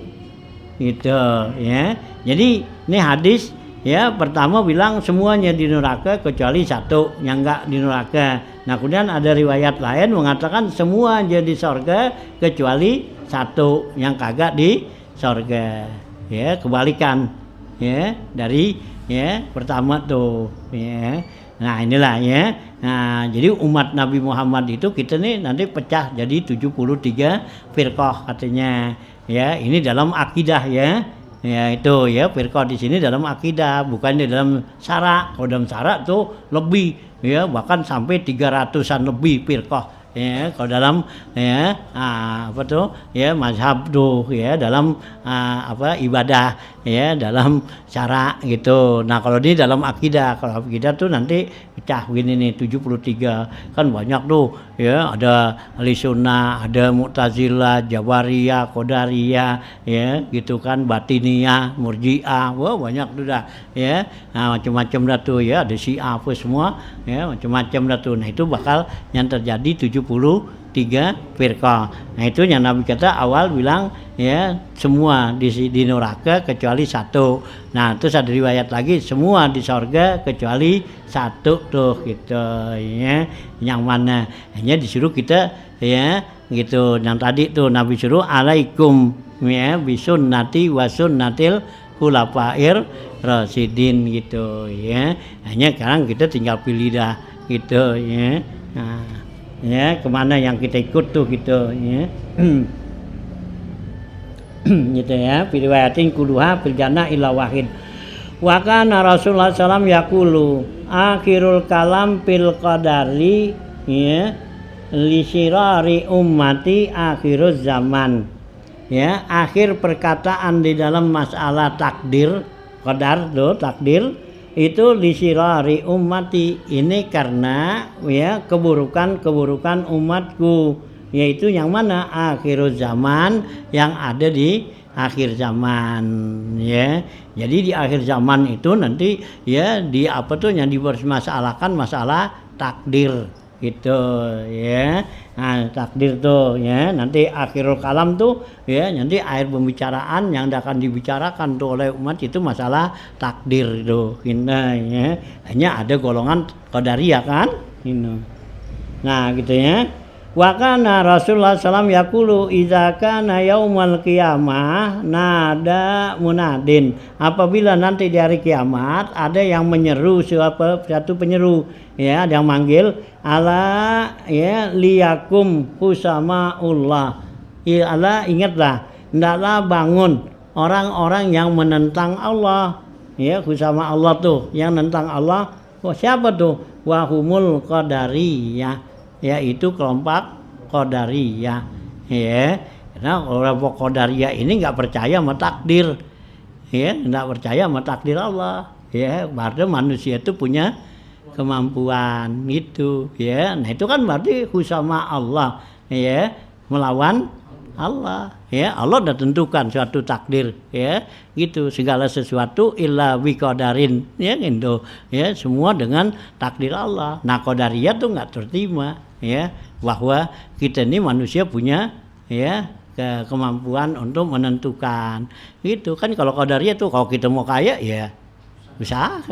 gitu ya. Jadi ini hadis ya, pertama bilang semuanya di neraka kecuali satu yang enggak di neraka. Nah kemudian ada riwayat lain mengatakan semua jadi sorga kecuali satu yang kagak di sorga, ya kebalikan ya dari ya pertama tuh ya. Nah inilah ya. Nah jadi umat Nabi Muhammad itu kita nih nanti pecah jadi 73 firqah katanya ya. Ini dalam akidah ya. Ya itu ya, firqah di sini dalam akidah, bukan di dalam syara. Kalau dalam syara tuh lebih ya, bahkan sampai 300-an lebih firqah ya. Kalau dalam ya apa tuh ya mazhab tuh ya, dalam apa ibadah ya, dalam syara gitu. Nah kalau ini dalam akidah, kalau akidah tuh nanti pecah begini nih 73 kan banyak tuh ya, ada ahli sunnah, ada mu'tazilah, jabariyah, qadariyah ya gitu kan, batiniyah, murji'ah, wah banyak tuh dah ya. Nah macam-macam dah tuh ya, ada syiah apa semua ya, macam-macam dah tuh. Nah itu bakal yang terjadi 73 firqah. Nah itu yang Nabi kata awal bilang ya semua di neraka kecuali satu. Nah terus ada riwayat lagi semua di sorga kecuali satu tuh gitu ya. Yang mana hanya disuruh kita ya gitu. Yang tadi tuh Nabi suruh alaikum ya bisunnati wa sunnatil khulafair rasyidin gitu ya. Hanya sekarang kita tinggal pilih dah gitu ya. Nah ya kemana yang kita ikut tuh gitu ya. Gitu ya, riwayatin kulluha fil jannah illa wahid. Wa kana Rasulullah sallallahu yaqulu akhirul kalam fil qadari ya li syirari ummati akhiruz zaman. Ya, akhir perkataan di dalam masalah takdir, qadar tuh takdir itu lisirari ummati, ini karena ya keburukan umatku, yaitu yang mana akhir zaman, yang ada di akhir zaman ya. Jadi di akhir zaman itu nanti ya di apa tuh yang dipermasalahkan masalah takdir gitu ya. Nah takdir tuh ya, nanti akhirul kalam tuh ya, nanti akhir pembicaraan yang akan dibicarakan tuh oleh umat itu masalah takdir itu ya. Hanya ada golongan qadariyah kan ini. Nah gitu ya. Wa kana Rasulullah sallallahu yaqulu idza kana yaumal qiyamah nada munadin, apabila nanti di hari kiamat ada yang menyeru, satu penyeru ya, ada yang manggil ala ya liyakum husamaullah, ala ingatlah hendaklah bangun orang-orang yang menentang Allah ya, husama Allah tuh yang menentang Allah. Oh, siapa tuh? Wahumul qadariyah, yaitu kelompok qadariyah ya. Karena kelompok qadariyah ini enggak percaya sama takdir ya, enggak percaya sama takdir Allah ya. Berarti manusia itu punya kemampuan itu ya. Nah itu kan berarti husama Allah ya, melawan Allah ya Allah sudah tentukan suatu takdir, ya gitu, segala sesuatu illa biqadarin, ya gitu, ya semua dengan takdir Allah. Nah qadariyah tuh nggak terima, ya bahwa kita ini manusia punya ya kemampuan untuk menentukan gitu kan. Kalau qadariyah tuh kalau kita mau kaya ya usaha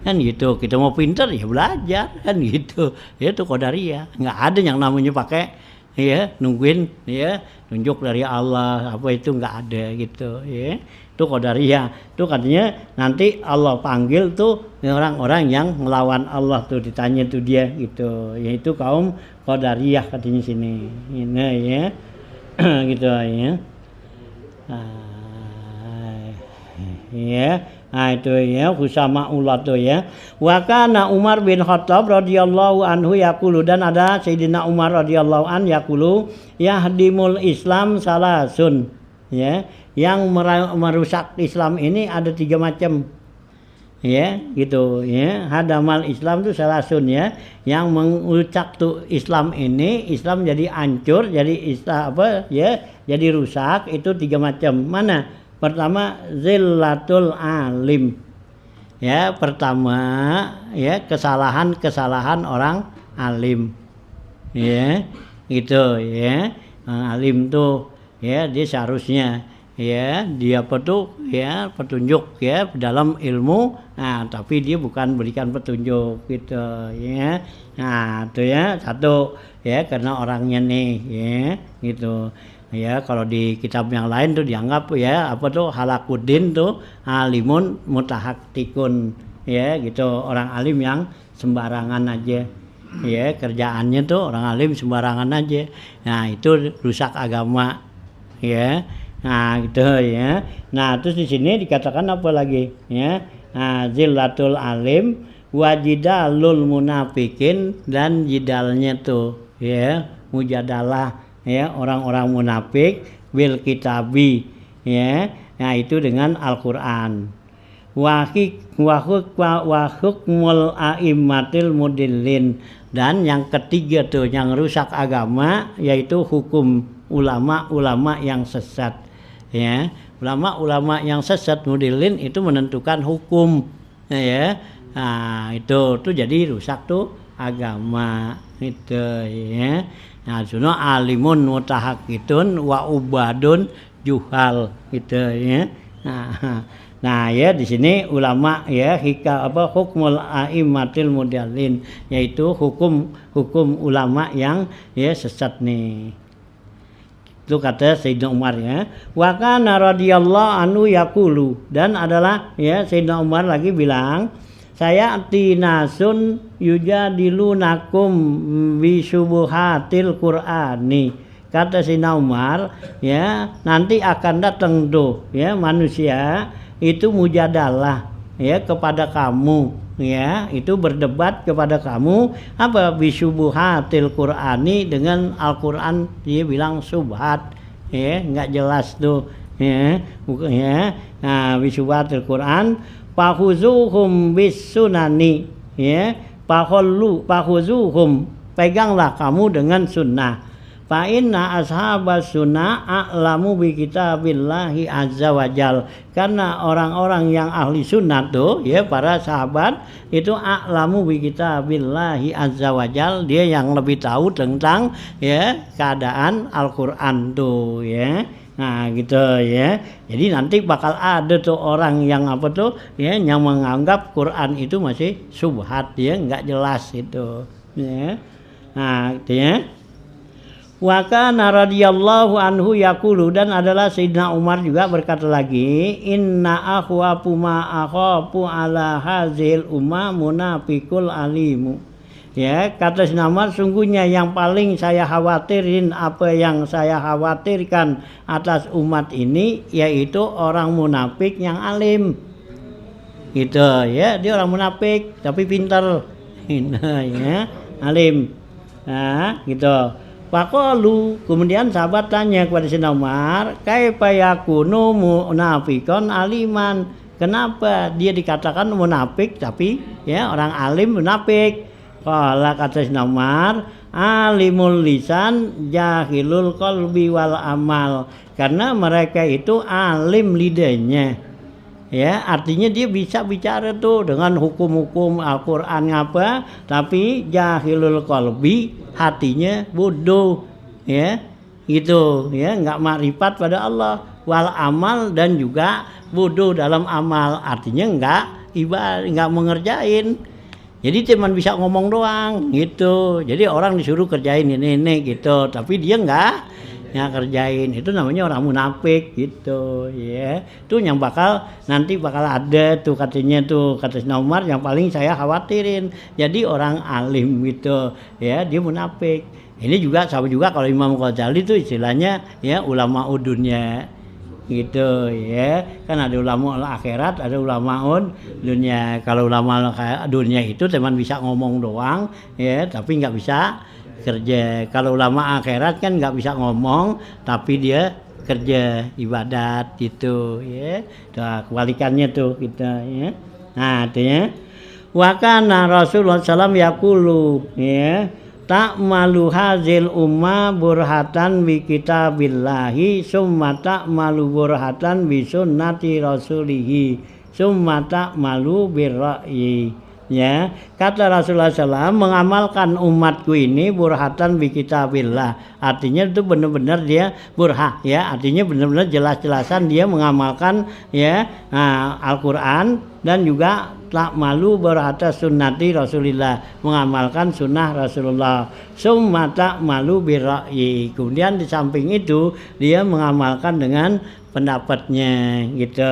kan gitu, kita mau pinter ya belajar kan gitu, ya itu qadariyah. Nggak ada yang namanya pakai ya nungguin ya tunjuk dari Allah apa, itu nggak ada gitu ya. Itu qadariyah. Itu katanya nanti Allah panggil tuh orang-orang yang melawan Allah tuh, ditanya tuh dia gitu, yaitu kaum qadariyah katanya sini ini ya. Gitu ya. Ya. Nah itu ya Husamaullah tuh ya. Wa kana Umar bin Khattab radhiyallahu anhu yaqulu, dan ada Sayyidina Umar radhiyallahu an yaqulu yahdimul Islam salasun, ya yang merusak Islam ini ada 3 macam, ya gitu ya. Hadamal Islam itu salasun, ya yang merusak tuh Islam ini, Islam jadi hancur, jadi apa ya, jadi rusak, itu 3 macam. Mana? Pertama zillatul alim, ya pertama ya kesalahan orang alim, ya gitu ya. Alim tuh ya dia seharusnya ya dia ya petunjuk ya dalam ilmu, nah tapi dia bukan berikan petunjuk gitu ya. Nah itu ya satu ya, karena orangnya nih ya gitu ya. Kalau di kitab yang lain tuh dianggap ya apa tuh halakuddin tuh alimun mutahaktikun, ya gitu, orang alim yang sembarangan aja ya, kerjaannya tuh orang alim sembarangan aja. Nah itu rusak agama ya. Nah gitu ya. Nah terus di sini dikatakan apa lagi ya? Nah zillatul alim wajidalul munafikin, dan jidalnya tuh ya mujadalah ya orang-orang munafik bil kitabi ya. Nah itu dengan Al-Qur'an. Wa hukmul a'immatil mudillin, dan yang ketiga tuh yang rusak agama yaitu hukum ulama-ulama yang sesat ya. Ulama-ulama yang sesat mudillin itu menentukan hukum ya. Nah itu tuh jadi rusak tuh agama itu ya. Nah, suno alimun mutahakitun wa ubadun juhal gitu ya. Nah ya di sini ulama ya hukmul a'immatil mudallin, yaitu hukum ulama yang ya sesat nih. Itu kata Sayyidina Umar ya. Wa kana radhiyallahu anhu yaqulu, dan adalah ya Sayyidina Umar lagi bilang, saya tinasun yujadilunakum bisubuhatil Qur'ani. Kata Sayyidina Umar ya, nanti akan datang tuh ya manusia itu mujadalah ya kepada kamu ya, itu berdebat kepada kamu apa bisubuhatil Qur'ani, dengan Al-Qur'an dia bilang subhat ya, enggak jelas tuh ya. Nah bisubuhatil Qur'an fahuzuhum bis sunani ya, fahuzuhum peganglah kamu dengan sunnah. Fa inna ashabas sunnah a'lamu bi kitabillahi azza wajal, karena orang-orang yang ahli sunnah tuh ya para sahabat itu a'lamu bi kitabillahi azza wajal, dia yang lebih tahu tentang ya keadaan Al-Qur'an tuh ya. Nah gitu ya. Jadi nanti bakal ada tuh orang yang apa tuh ya, yang menganggap Quran itu masih subhat ya, enggak jelas itu ya. Nah gitu ya. Wa kana radhiyallahu anhu yaqulu, dan adalah Sayyidina Umar juga berkata lagi, inna akhwafu ma akhafu ala hazil umma munafiqul alimu. Ya, kata Sayyidina Umar, sungguhnya yang paling saya khawatirin, apa yang saya khawatirkan atas umat ini yaitu orang munafik yang alim. Gitu ya, dia orang munafik tapi pintar. Ya, alim. Nah, gitu. Faqalu, kemudian sahabat tanya kepada Sayyidina Umar, kaifa yakunu munafiqan aliman? Kenapa dia dikatakan munafik tapi ya orang alim munafik? Qala, kata Sayyidina Umar, alimul lisan jahilul qalbi wal amal, karena mereka itu alim lidahnya, ya artinya dia bisa bicara tuh dengan hukum-hukum Al-Quran apa, tapi jahilul qalbi hatinya bodoh, ya gitu, ya nggak makrifat pada Allah, wal amal dan juga bodoh dalam amal, artinya nggak ibadah, nggak mengerjain. Jadi cuman bisa ngomong doang gitu. Jadi orang disuruh kerjain ini gitu, tapi dia nggak kerjain. Itu namanya orang munafik gitu, ya. Itu yang nanti bakal ada tuh katanya tuh kata Sayyidina Umar yang paling saya khawatirin. Jadi orang alim gitu, ya dia munafik. Ini juga sama juga kalau Imam Ghazali itu istilahnya ya ulama dunia. Gitu ya, kan ada ulama akhirat, ada ulama dunia. Kalau ulama dunia itu teman bisa ngomong doang ya, tapi nggak bisa kerja. Kalau ulama akhirat kan nggak bisa ngomong tapi dia kerja ibadat gitu ya. Nah, kebalikannya tuh kita ya. Nah artinya wa kana Rasulullah sallallahu alaihi wasallam yaqulu ya, ta'malu hazil umma burhatan bi kitabillahi summa ta'malu burhatan bi sunnati rasulihi summa ta'malu birra'yi, ya kata Rasulullah SAW, mengamalkan umatku ini burhatan bi kitabillah, artinya itu benar-benar dia burhah ya, artinya benar-benar jelas-jelasan dia mengamalkan ya Al-Quran, dan juga tak malu berhata sunnati Rasulillah, mengamalkan sunnah Rasulullah, summa tak malu birra'yi, kemudian di samping itu dia mengamalkan dengan pendapatnya gitu.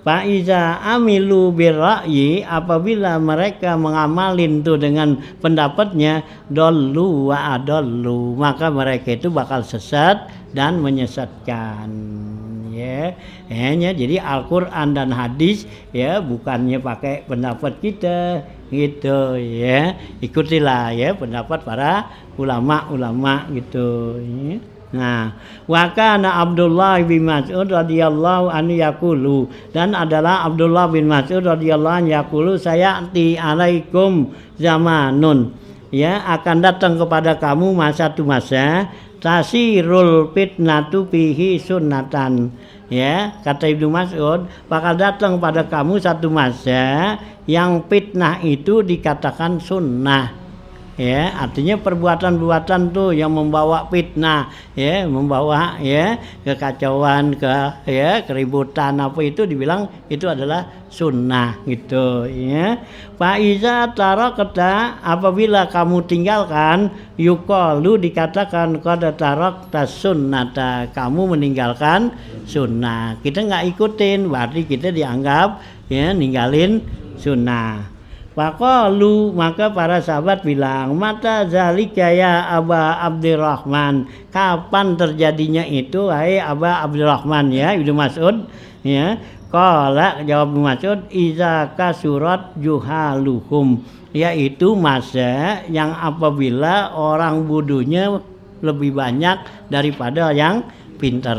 Fa'iza amilu birra'yi, apabila mereka mengamalin tuh dengan pendapatnya, dollu wa adollu, maka mereka itu bakal sesat dan menyesatkan. Ya, hanya jadi Al-Quran dan hadis ya bukannya pakai pendapat kita gitu ya, ikutilah ya pendapat para ulama-ulama gitu ya. Nah, wa kana Abdullah bin Mas'ud radhiyallahu anhu yaqulu, dan adalah Abdullah bin Mas'ud radhiyallahu anhu yaqulu, sayati alaikum zamanun, ya akan datang kepada kamu satu masa, tasirul fitnatu fihi sunnatan, ya kata Ibnu Mas'ud, bakal datang pada kamu satu masa yang fitnah itu dikatakan sunnah, ya artinya perbuatan-perbuatan tuh yang membawa fitnah, ya membawa ya kekacauan, keributan apa itu dibilang itu adalah sunnah gitu ya. Faiza tarakta, apabila kamu tinggalkan, yuqalu dikatakan qad tarakta sunnata, kamu meninggalkan sunnah. Kita nggak ikutin berarti kita dianggap ya ninggalin sunnah. Faqalu, maka para sahabat bilang, mata zalika ya Aba Abdurrahman, kapan terjadinya itu hai Aba Abdurrahman, ya Ibnu Mas'ud ya. Qala, jawab Ibnu Mas'ud, iza kasurat juhaluhum, yaitu masa yang apabila orang bodohnya lebih banyak daripada yang pintar,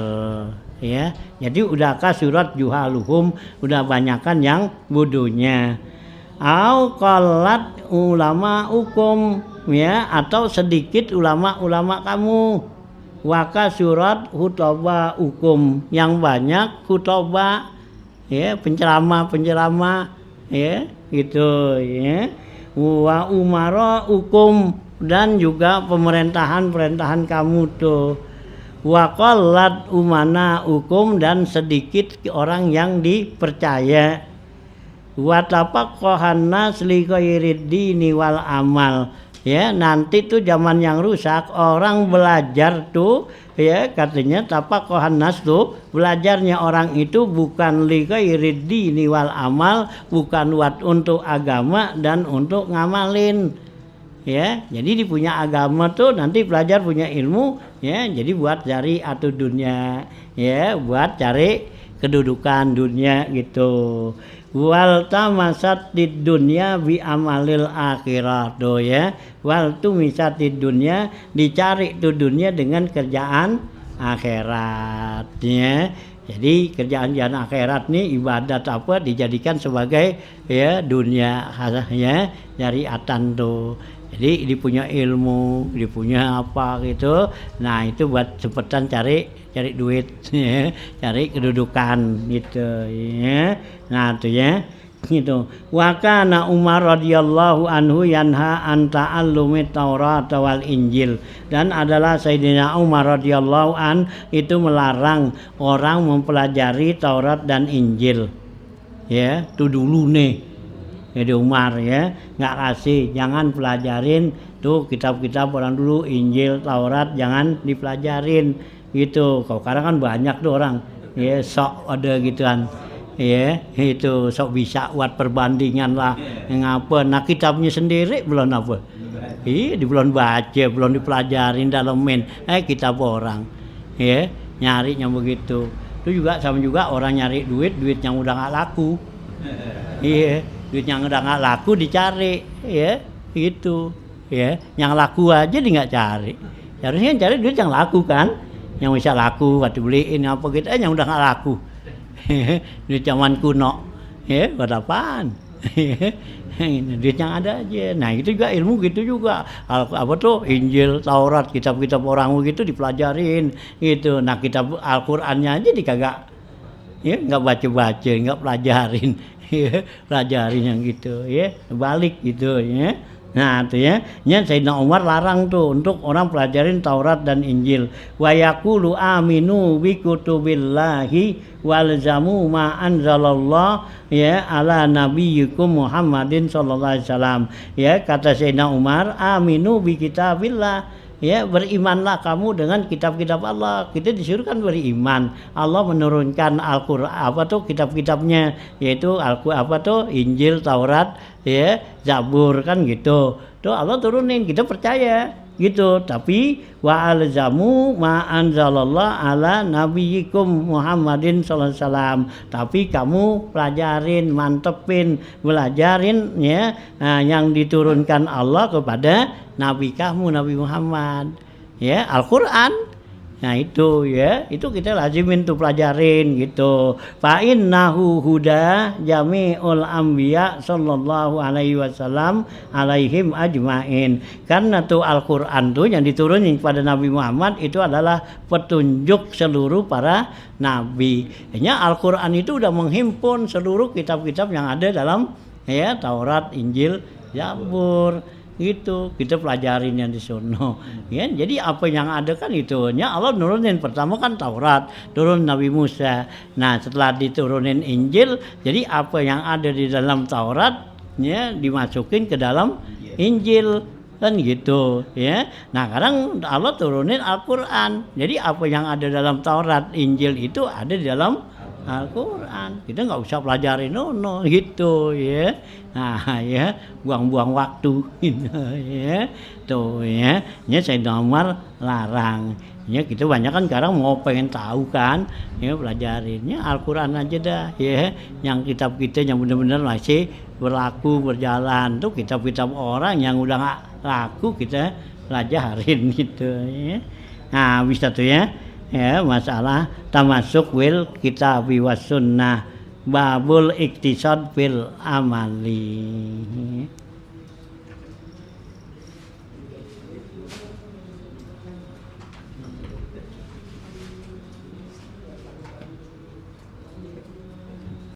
ya. Jadi udah kasurat juhaluhum, udah banyakan yang bodohnya. Au qalat ulama hukum, ya atau sedikit ulama-ulama kamu. Waka surat hutaba hukum, yang banyak hutaba ya penceramah ya gitu ya. Wa umara hukum, dan juga pemerintahan kamu tuh. Wa qallat umana hukum, dan sedikit orang yang dipercaya. Wa tafaqqahan nas li ghairid dini wal amal, ya nanti tuh zaman yang rusak, orang belajar tuh ya katanya tafaqqahan nas tuh belajarnya orang itu bukan li ghairid dini wal amal, bukan buat untuk agama dan untuk ngamalin, ya jadi punya agama tuh nanti belajar punya ilmu ya, jadi buat cari atau dunia ya, buat cari kedudukan dunia gitu. Wal tamasat di dunia bi amalil akhirah do, ya wal tumisat di dunia, dicari tuh dunia dengan kerjaan akhirat ya. Jadi kerjaan akhirat nih ibadat apa dijadikan sebagai ya dunia ya dari atan tuh Jadi dia punya ilmu, dia punya apa gitu. Nah itu buat cepetan cari duit, ya, cari kedudukan gitu, ya. Nah itu ya, gitu. Wa kana Umar radhiyallahu anhu yanha an ta'allumi Taurat wal Injil, dan adalah Sayyidina Umar radhiyallahu an itu melarang orang mempelajari Taurat dan Injil. Ya, itu dulu nih. Jadi Umar ya nggak kasih, jangan pelajarin tuh kitab-kitab orang dulu, Injil, Taurat jangan dipelajarin gitu. Kalau sekarang kan banyak tuh orang ya sok ada gituan ya, itu sok bisa buat perbandingan lah ngapa. Nah kitabnya sendiri belum apa, belum baca, belum dipelajarin dalemin, kitab orang ya nyarinya begitu. Itu juga sama juga orang nyari duit yang udah nggak laku, iya. Duit yang udah nggak laku dicari, ya itu, ya yang laku aja dia nggak cari. Harusnya cari duit yang laku kan, yang bisa laku, waktu beliin apa gitu, yang udah nggak laku. Duit zaman kuno, ya buat apaan? Duit yang ada aja. Nah itu juga ilmu gitu juga. Apa tuh Injil, Taurat, kitab-kitab orang gitu dipelajarin, gitu. Nah kitab Al-Qur'annya aja dikagak, ya nggak baca-baca, nggak pelajarin. Ya, pelajarin yang gitu ya, balik gitu ya. Nah itu ya, Sayyidina Umar larang tuh untuk orang pelajarin Taurat dan Injil. Wa yaqulu aminu bi kutubillahi walzamu ma anzalallah ya ala nabiyyikum Muhammadin sallallahu alaihi wasallam. Ya kata Sayyidina Umar, aminu bi kitabillah. Ya berimanlah kamu dengan kitab-kitab Allah. Kita disuruh kan beriman. Allah menurunkan Al-Qur'an apa tuh kitab-kitabnya, yaitu Injil, Taurat, ya, Zabur kan gitu. Tuh Allah turunin, kita percaya gitu. Tapi wa alzamu ma anzalallah ala nabiyyikum Muhammadin sallallahu alaihi wasallam. Tapi kamu pelajarin, mantepin, belajarin ya yang diturunkan Allah kepada Nabi kamu, Nabi Muhammad, ya Al-Qur'an. Nah itu ya, itu kita lazimin tuh pelajarin gitu. Fa innahu huda jami'ul anbiya sallallahu alaihi wasallam alaihim ajmain. Karena tuh Al-Qur'an tuh yang diturunin kepada Nabi Muhammad itu adalah petunjuk seluruh para nabi. Hanya Al-Qur'an itu udah menghimpun seluruh kitab-kitab yang ada dalam ya Taurat, Injil, Zabur. Gitu kita pelajarin yang di sono ya. Jadi apa yang ada kan itunya Allah nurunin pertama kan Taurat, turun Nabi Musa. Nah setelah diturunin Injil, jadi apa yang ada di dalam Taurat ya dimasukin ke dalam Injil kan gitu ya. Nah sekarang Allah turunin Al-Qur'an, jadi apa yang ada dalam Taurat, Injil itu ada di dalam Al-Qur'an. Kita nggak usah pelajarin gitu ya. Nah ya buang-buang waktu gitu ya. Tuh ya, Sayyidina Umar larang. Ya kita banyak kan sekarang mau pengen tahu kan, ya pelajarinnya Al-Qur'an aja dah ya. Yang kitab kita yang benar-benar masih berlaku berjalan tuh kitab-kitab orang yang udah nggak laku kita pelajarin gitu ya. Nah bisa tuh ya. Ya masalah tamasuk wil kitabi was sunnah babul iktisad fil amali.